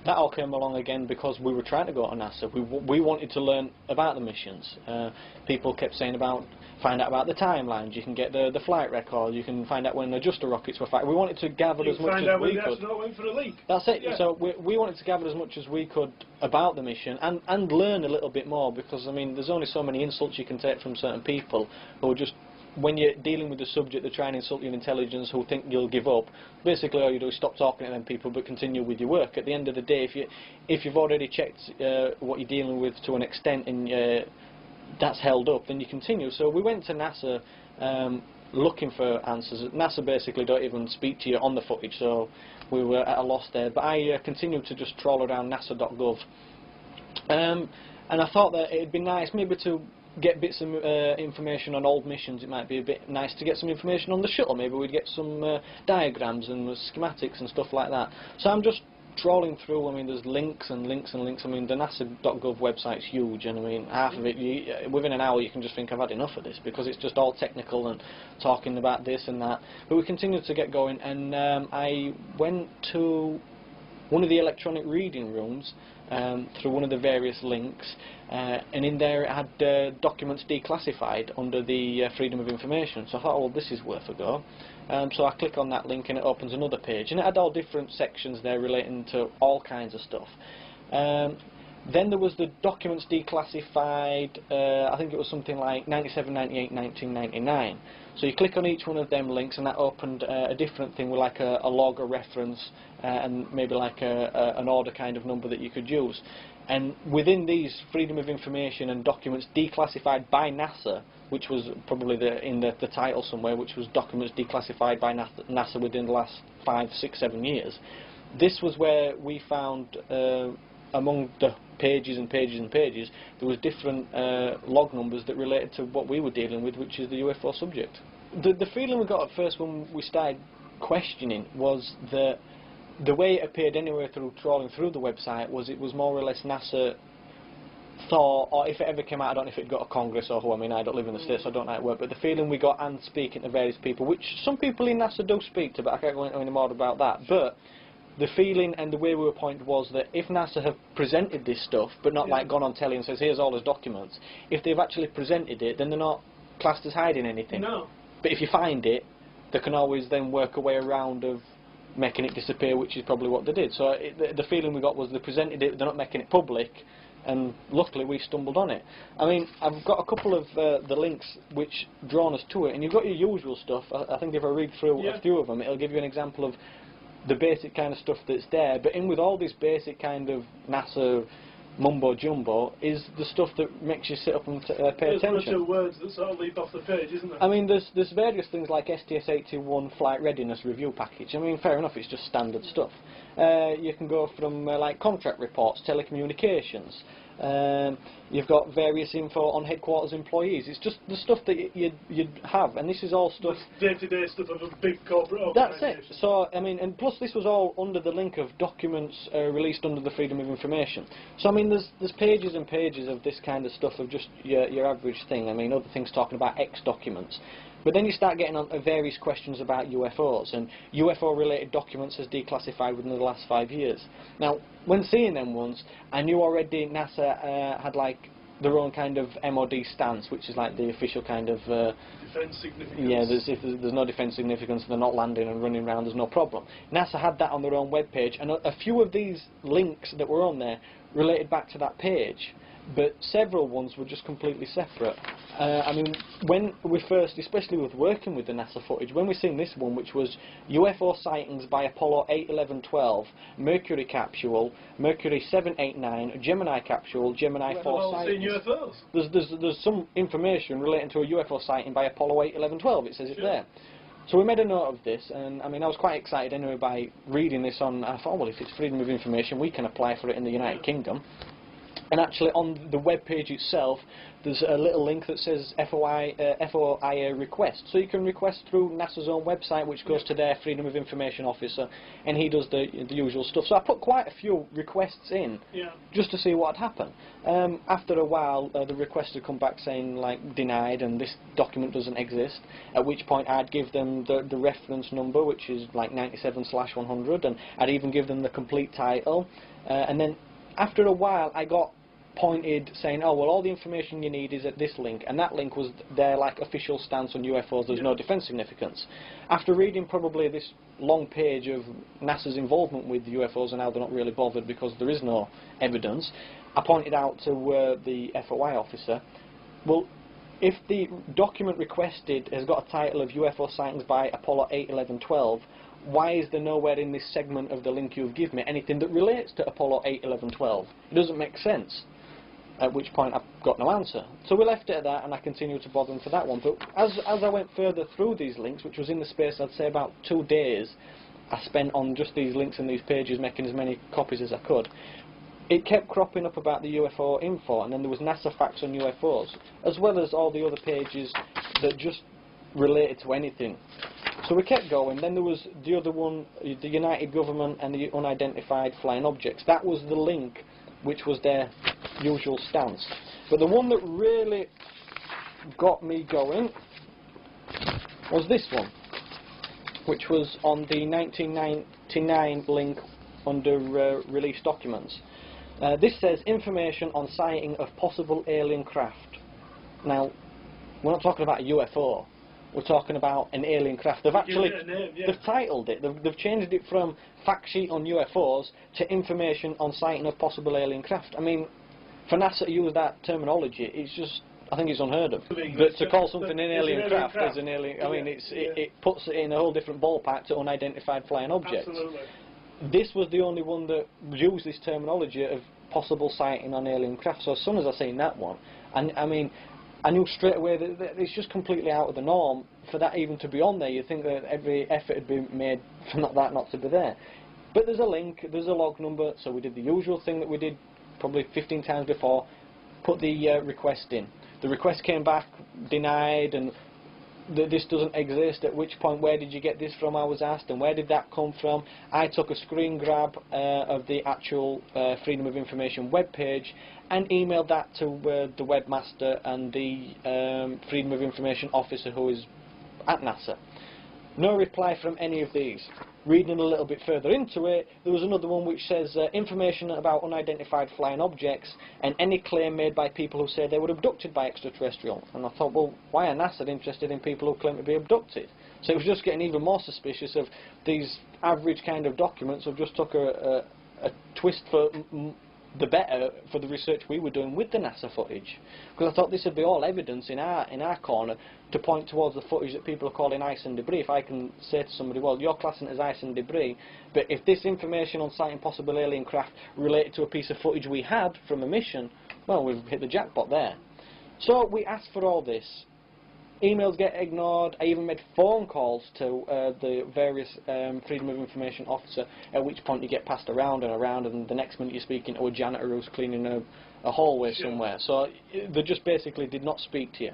that all came along again because we were trying to go to NASA. We wanted to learn about the missions. People kept saying find out about the timelines. You can get the flight record. You can find out when adjuster rockets were fired. We wanted to gather as much as we could. Find out when the astronaut went for a leak. That's it. Yeah. So we wanted to gather as much as we could about the mission and learn a little bit more, because I mean there's only so many insults you can take from certain people who are just, when you're dealing with the subject, they're trying to insult your intelligence, who think you'll give up. Basically all you do is stop talking to them people but continue with your work. At the end of the day, if you've already checked what you're dealing with to an extent and that's held up, then you continue. So we went to NASA looking for answers. NASA basically don't even speak to you on the footage, so we were at a loss there. But I continued to just trawl around nasa.gov. And I thought that it'd be nice maybe to get bits of information on old missions. It might be a bit nice to get some information on the shuttle. Maybe we'd get some diagrams and schematics and stuff like that. So I'm just trawling through. I mean, there's links and links and links. I mean, the NASA.gov website's huge, and I mean, half of it, within an hour you can just think, I've had enough of this, because it's just all technical and talking about this and that. But we continued to get going, and I went to one of the electronic reading rooms through one of the various links, and in there it had documents declassified under the Freedom of Information. So I thought, well, this is worth a go. So I click on that link and it opens another page, and it had all different sections there relating to all kinds of stuff. Then there was the documents declassified, I think it was something like 97, 98, 1999. So you click on each one of them links and that opened a different thing with like a log, a reference, and maybe like an order kind of number that you could use. And within these Freedom of Information and documents declassified by NASA, which was probably in the title somewhere, which was documents declassified by NASA within the last 5, 6, 7 years, this was where we found among the pages and pages and pages, there was different log numbers that related to what we were dealing with, which is the UFO subject. The feeling we got at first when we started questioning was that the way it appeared anyway through trawling through the website was it was more or less NASA thought, or if it ever came out, I don't know if it got a Congress or who, I mean I don't live in the States so I don't know how it worked, but the feeling we got, and speaking to various people, which some people in NASA do speak to, but I can't go into any more about that, but the feeling and the way we were pointed was that if NASA have presented this stuff, but not like gone on telly and says, here's all his documents, if they've actually presented it, then they're not classed as hiding anything. No. But if you find it, they can always then work a way around of making it disappear, which is probably what they did. So the feeling we got was they presented it, they're not making it public, and luckily we stumbled on it. I mean, I've got a couple of the links which drawn us to it, and you've got your usual stuff. I think if I read through a few of them, it'll give you an example of the basic kind of stuff that's there, but in with all this basic kind of NASA mumbo jumbo is the stuff that makes you sit up and pay attention. There's one or two words that sort of leap off the page, isn't there? I mean, there's various things like STS-81 flight readiness review package. I mean, fair enough, it's just standard stuff. You can go from like contract reports, telecommunications. You've got various info on headquarters employees. It's just the stuff that you'd have, and this is all stuff. Day-to-day stuff of a big corporate organisation. That's it. organisation. So I mean, and plus this was all under the link of documents released under the Freedom of Information. So I mean, there's pages and pages of this kind of stuff of just your average thing. I mean, other things talking about X documents. But then you start getting on to various questions about UFOs, and UFO-related documents as declassified within the last 5 years. Now, when seeing them once, I knew already NASA had like their own kind of MOD stance, which is like the official kind of defence significance. Yeah, if there's no defence significance, they're not landing and running around, there's no problem. NASA had that on their own web page, and a few of these links that were on there related back to that page, but several ones were just completely separate. I mean, when we first, especially with working with the NASA footage, when we seen this one, which was UFO sightings by Apollo 8, 11, 12, Mercury capsule, Mercury 7, 8, 9, Gemini capsule, Gemini 4 sightings. UFOs. There's some information relating to a UFO sighting by Apollo 8, 11, 12. It says it there. So we made a note of this, and I mean, I was quite excited anyway by reading this on. I thought, well, if it's Freedom of Information, we can apply for it in the United Kingdom. And actually on the web page itself there's a little link that says FOIA request. So you can request through NASA's own website, which goes to their Freedom of Information officer, and he does the usual stuff. So I put quite a few requests in just to see what had happened. After a while the request had come back saying like denied and this document doesn't exist, at which point I'd give them the reference number, which is like 97/100, and I'd even give them the complete title, and then after a while I got pointed saying, oh well, all the information you need is at this link, and that link was their like official stance on UFOs. There's no defence significance. After reading probably this long page of NASA's involvement with UFOs and how they're not really bothered because there is no evidence, I pointed out to the FOI officer, well, if the document requested has got a title of UFO sightings by Apollo 8, 11, 12, why is there nowhere in this segment of the link you've given me anything that relates to Apollo 8, 11, 12? It doesn't make sense. At which point I've got no answer. So we left it at that, and I continued to bother them for that one. But as I went further through these links, which was in the space, I'd say about 2 days, I spent on just these links and these pages making as many copies as I could. It kept cropping up about the UFO info, and then there was NASA facts on UFOs, as well as all the other pages that just related to anything. So we kept going. Then there was the other one, the United Government and the Unidentified Flying Objects. That was the link which was their usual stance. But the one that really got me going was this one, which was on the 1999 link under released documents. This says information on sighting of possible alien craft. Now, we're not talking about a UFO. We're talking about an alien craft. They've actually they've titled it. They've changed it from fact sheet on UFOs to information on sighting of possible alien craft. I mean, for NASA to use that terminology, it's just, I think it's unheard of. But to call something an alien craft as an alien, I mean, it puts it in a whole different ballpark to unidentified flying objects. Absolutely. This was the only one that used this terminology of possible sighting on alien craft. So as soon as I seen that one, I mean, I knew straight away that it's just completely out of the norm for that even to be on there. You'd think that every effort had been made for that not to be there. But there's a link, there's a log number, so we did the usual thing that we did probably 15 times before, put the request in. The request came back, denied, and this doesn't exist, at which point, where did you get this from, I was asked, and where did that come from? I took a screen grab of the actual Freedom of Information web page and emailed that to the webmaster and the Freedom of Information officer who is at NASA. No reply from any of these. Reading a little bit further into it, there was another one which says information about unidentified flying objects and any claim made by people who say they were abducted by extraterrestrial. And I thought, well, why are NASA interested in people who claim to be abducted? So it was just getting even more suspicious of these average kind of documents who just took a twist for the better for the research we were doing with the NASA footage, because I thought this would be all evidence in our corner to point towards the footage that people are calling ice and debris. If I can say to somebody, well, you're classing it as ice and debris, but if this information on sighting possible alien craft related to a piece of footage we had from a mission, well, we've hit the jackpot there. So we asked for all this. Emails get ignored. I even made phone calls to the various Freedom of Information officer, at which point you get passed around and around, and the next minute you're speaking to a janitor who's cleaning a hallway somewhere. So they just basically did not speak to you.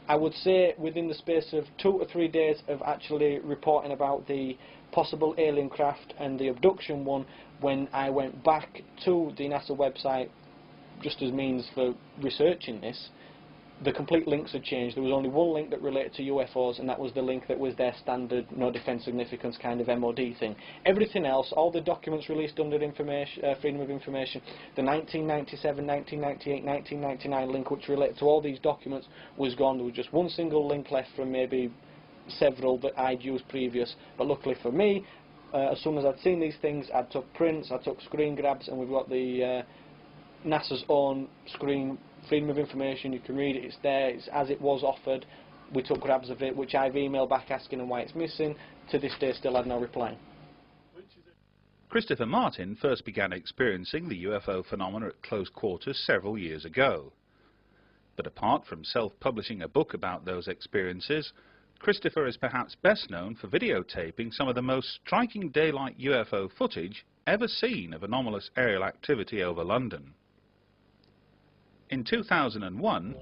I would say within the space of 2 or 3 days of actually reporting about the possible alien craft and the abduction one, when I went back to the NASA website just as means for researching this, the complete links had changed. There was only one link that related to UFOs, and that was the link that was their standard no defence significance kind of MOD thing. Everything else, all the documents released under Freedom of Information, the 1997, 1998, 1999 link which related to all these documents was gone. There was just one single link left from maybe several that I'd used previous, but luckily for me, as soon as I'd seen these things, I took prints, I took screen grabs, and we've got the NASA's own screen Freedom of Information. You can read it, it's there, it's as it was offered. We took grabs of it, which I've emailed back asking them why it's missing. To this day still had no reply. Christopher Martin first began experiencing the UFO phenomena at close quarters several years ago. But apart from self-publishing a book about those experiences, Christopher is perhaps best known for videotaping some of the most striking daylight UFO footage ever seen of anomalous aerial activity over London. In 2001,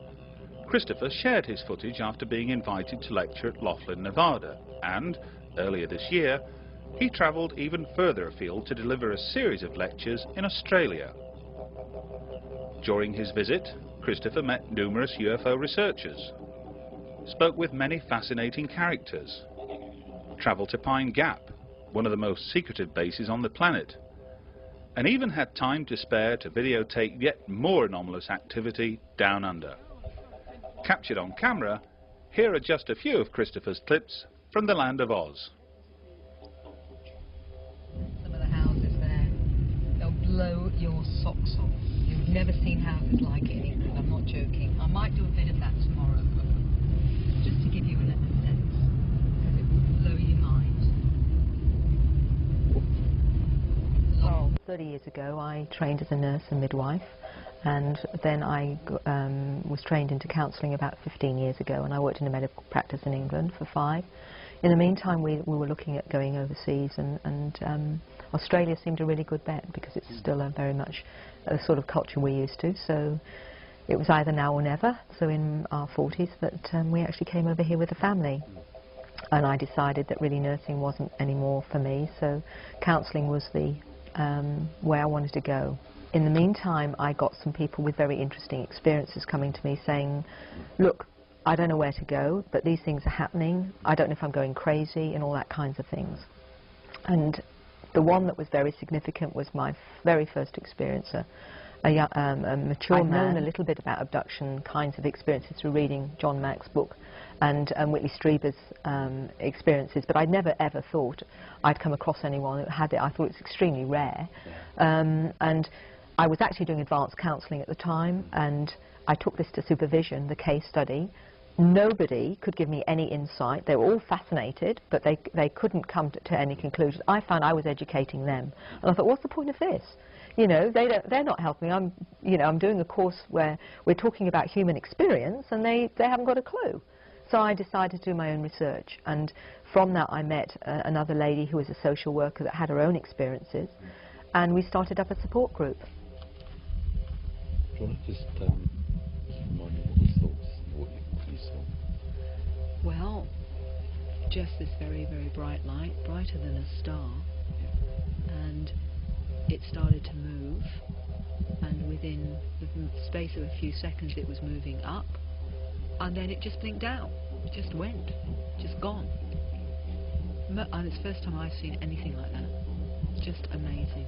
Christopher shared his footage after being invited to lecture at Laughlin, Nevada, and, earlier this year, he travelled even further afield to deliver a series of lectures in Australia. During his visit, Christopher met numerous UFO researchers, spoke with many fascinating characters, travelled to Pine Gap, one of the most secretive bases on the planet, and even had time to spare to videotape yet more anomalous activity down under. Captured on camera, here are just a few of Christopher's clips from the land of Oz. Some of the houses there, they'll blow your socks off. You've never seen houses like it in England, I'm not joking. I might do a bit of that tomorrow, just to give you a sense, because it will blow your mind. Oh, 30 years ago I trained as a nurse and midwife, and then I was trained into counselling about 15 years ago, and I worked in a medical practice in England for 5. In the meantime we were looking at going overseas, and Australia seemed a really good bet because it's still a very much a sort of culture we're used to, so it was either now or never. So in our 40s that we actually came over here with a family, and I decided that really nursing wasn't anymore for me, so counselling was the where I wanted to go. In the meantime I got some people with very interesting experiences coming to me saying, look, I don't know where to go, but these things are happening, I don't know if I'm going crazy, and all that kinds of things. And the one that was very significant was my very first experience, a mature man. I'd known a little bit about abduction kinds of experiences through reading John Mack's book and Whitley Strieber's experiences, but I'd never ever thought I'd come across anyone who had it. I thought it's extremely rare. And I was actually doing advanced counselling at the time, and I took this to supervision, the case study. Nobody could give me any insight. They were all fascinated, but they couldn't come to any conclusions. I found I was educating them, and I thought, what's the point of this? You know, they're not helping. I'm doing a course where we're talking about human experience, and they haven't got a clue. So I decided to do my own research, and from that I met another lady who was a social worker that had her own experiences, and we started up a support group. Do you want to just remind me what your thoughts, what you saw? Well, just this very, very bright light, brighter than a star, and it started to move, and within the space of a few seconds it was moving up, and then it just blinked out. It just went, just gone. And it's the first time I've seen anything like that. Just amazing.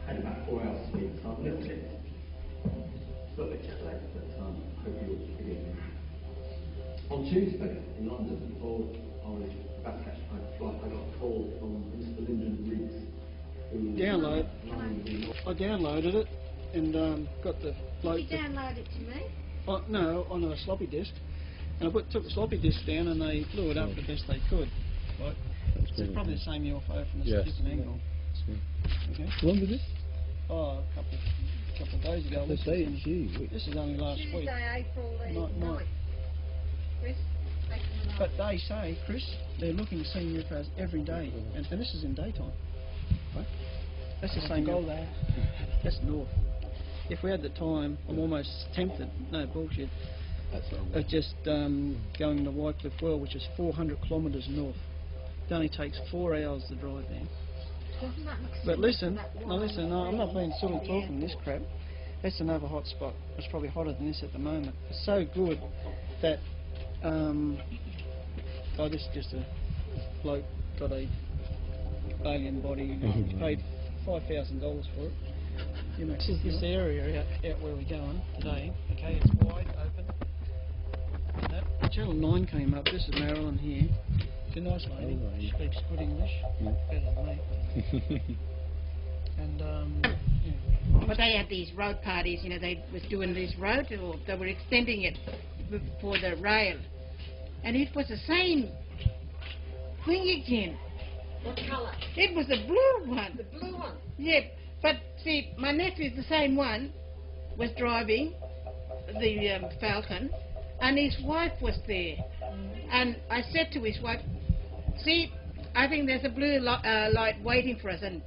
Had about 4 hours sleep, so I'm a little bit jet lagged, but hope you'll forgive me. On Tuesday in London, before I was about to catch my flight, I got a call from Mr. Lyndon Riggs. I downloaded it and got the bloke. Did you download it to me? No, on a floppy disk. And I took the floppy disk down and they blew it up the best they could. Right? So it's probably the same UFO from a different angle. Okay. When was this? Oh, a couple of days ago. This is only last week. Tuesday, April the 9th. Chris, but they say, Chris, they're looking to see UFOs every day, and this is in daytime. Right? That's the same goal there. That's north. If we had the time, I'm almost tempted, no bullshit, of just going to Wycliffe Well, which is 400 kilometres north. It only takes 4 hours to drive there. But listen, I'm not being silly talking this crap. That's another hot spot. It's probably hotter than this at the moment. It's so good that, this is just a bloke got a alien body, paid $5,000 for it. You know, this area out where we're going today, okay, it's wide open. Channel 9 came up, this is Marilyn here. She's a nice lady, she speaks good English, better than me. And, But they had these road parties, you know, they was doing this road, or they were extending it for the rail. And it was the same thing again. What colour? It was the blue one. The blue one? Yeah, but see, my nephew, the same one, was driving the Falcon, and his wife was there. And I said to his wife, see, I think there's a blue light waiting for us. And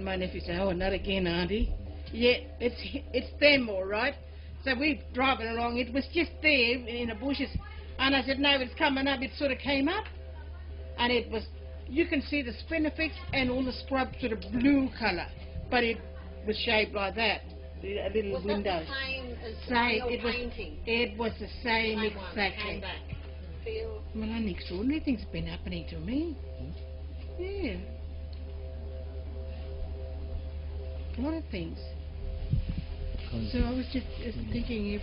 my nephew said, oh, not again, Auntie. Yeah, it's them, all right. So we're driving along. It was just there in the bushes. And I said, no, it's coming up. It sort of came up. And it was, you can see the spinifex and all the scrub sort of blue colour. But it was shaped like that. A little was window. That the same as your painting? It was the same exactly. Well, an extraordinary thing's been happening to me. Yeah. A lot of things. So I was just thinking, if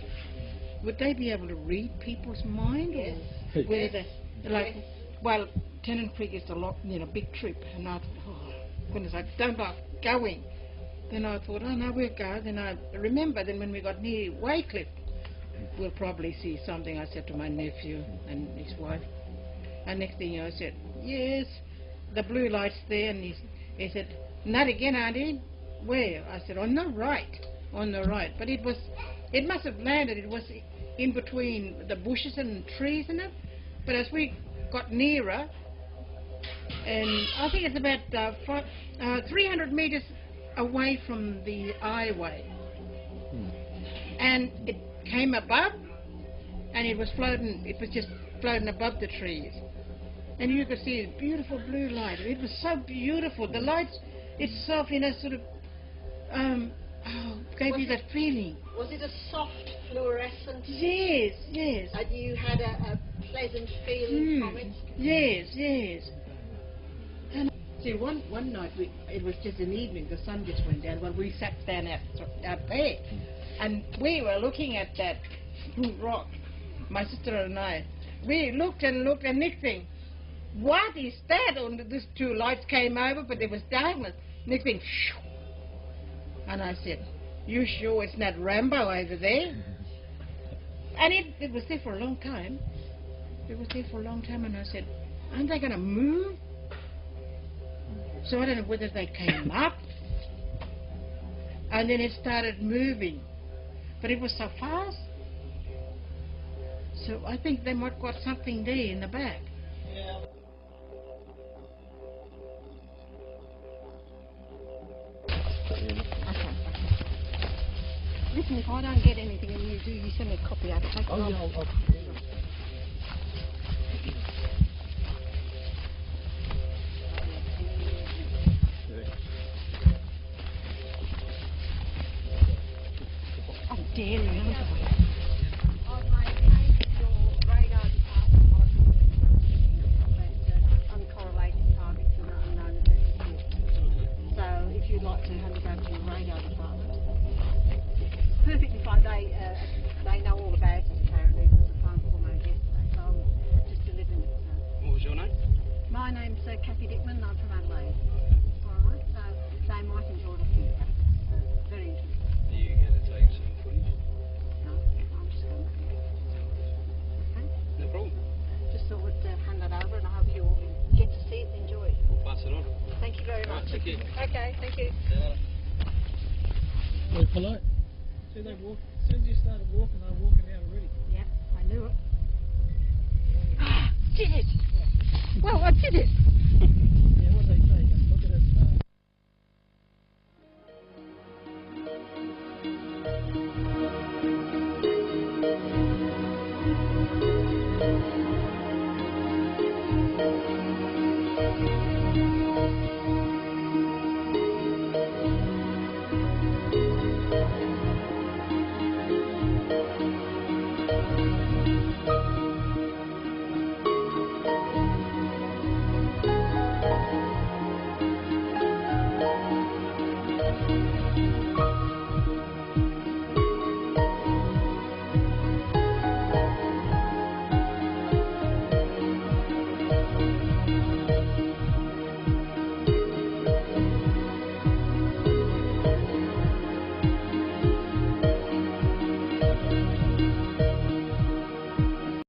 would they be able to read people's mind, or whether they, like, well, Tennant Creek is a lot, big trip, and I thought, oh goodness, I don't like going. Then I thought, oh no, we'll go. Then I remember, then when we got near Waycliffe, we'll probably see something. I said to my nephew and his wife. And next thing I said, yes, the blue light's there. And he said, not again, Auntie. Where? I said, on the right. On the right. But it must have landed. It was in between the bushes and trees and that. But as we got nearer, and I think it's about 300 metres away from the highway. And it came above, and it was just floating above the trees. And you could see a beautiful blue light. It was so beautiful. The light itself, sort of gave you that feeling. Was it a soft fluorescent? Yes, yes. And you had a pleasant feeling from it? Yes, yes. And see, one night, it was just an evening, the sun just went down, but we sat down out there. And we were looking at that rock, my sister and I. We looked, and next thing, what is that? And these two lights came over, but there was darkness. Next thing, shoo. And I said, you sure it's not Rambo over there? And it was there for a long time. It was there for a long time, and I said, aren't they going to move? So I don't know whether they came up, and then it started moving. But it was so fast. So I think they might have got something there in the back. Yeah. Okay. Listen, if I don't get anything and you do, you send me a copy. I'll take it off. I'll Oh, dear, no. Like to hand it over to the radar department. Perfectly fine. They know all about it apparently. There was a phone call made yesterday, so I'm just delivering it. So. What was your name? My name's Kathy Dickman. I'm from Adelaide. All right. So they might enjoy looking at that. Very interesting. Are you going to take some footage? No, I'm just going to. Okay. No problem. Just thought we'd hand that over, and I hope you all get to see it and enjoy it. We'll pass it on. Thank you very much. Thank you. Okay, thank you. Very polite. So they walk. As soon as you started walking, they were walking out already. Yeah, I knew it. Did it? Well, I did it.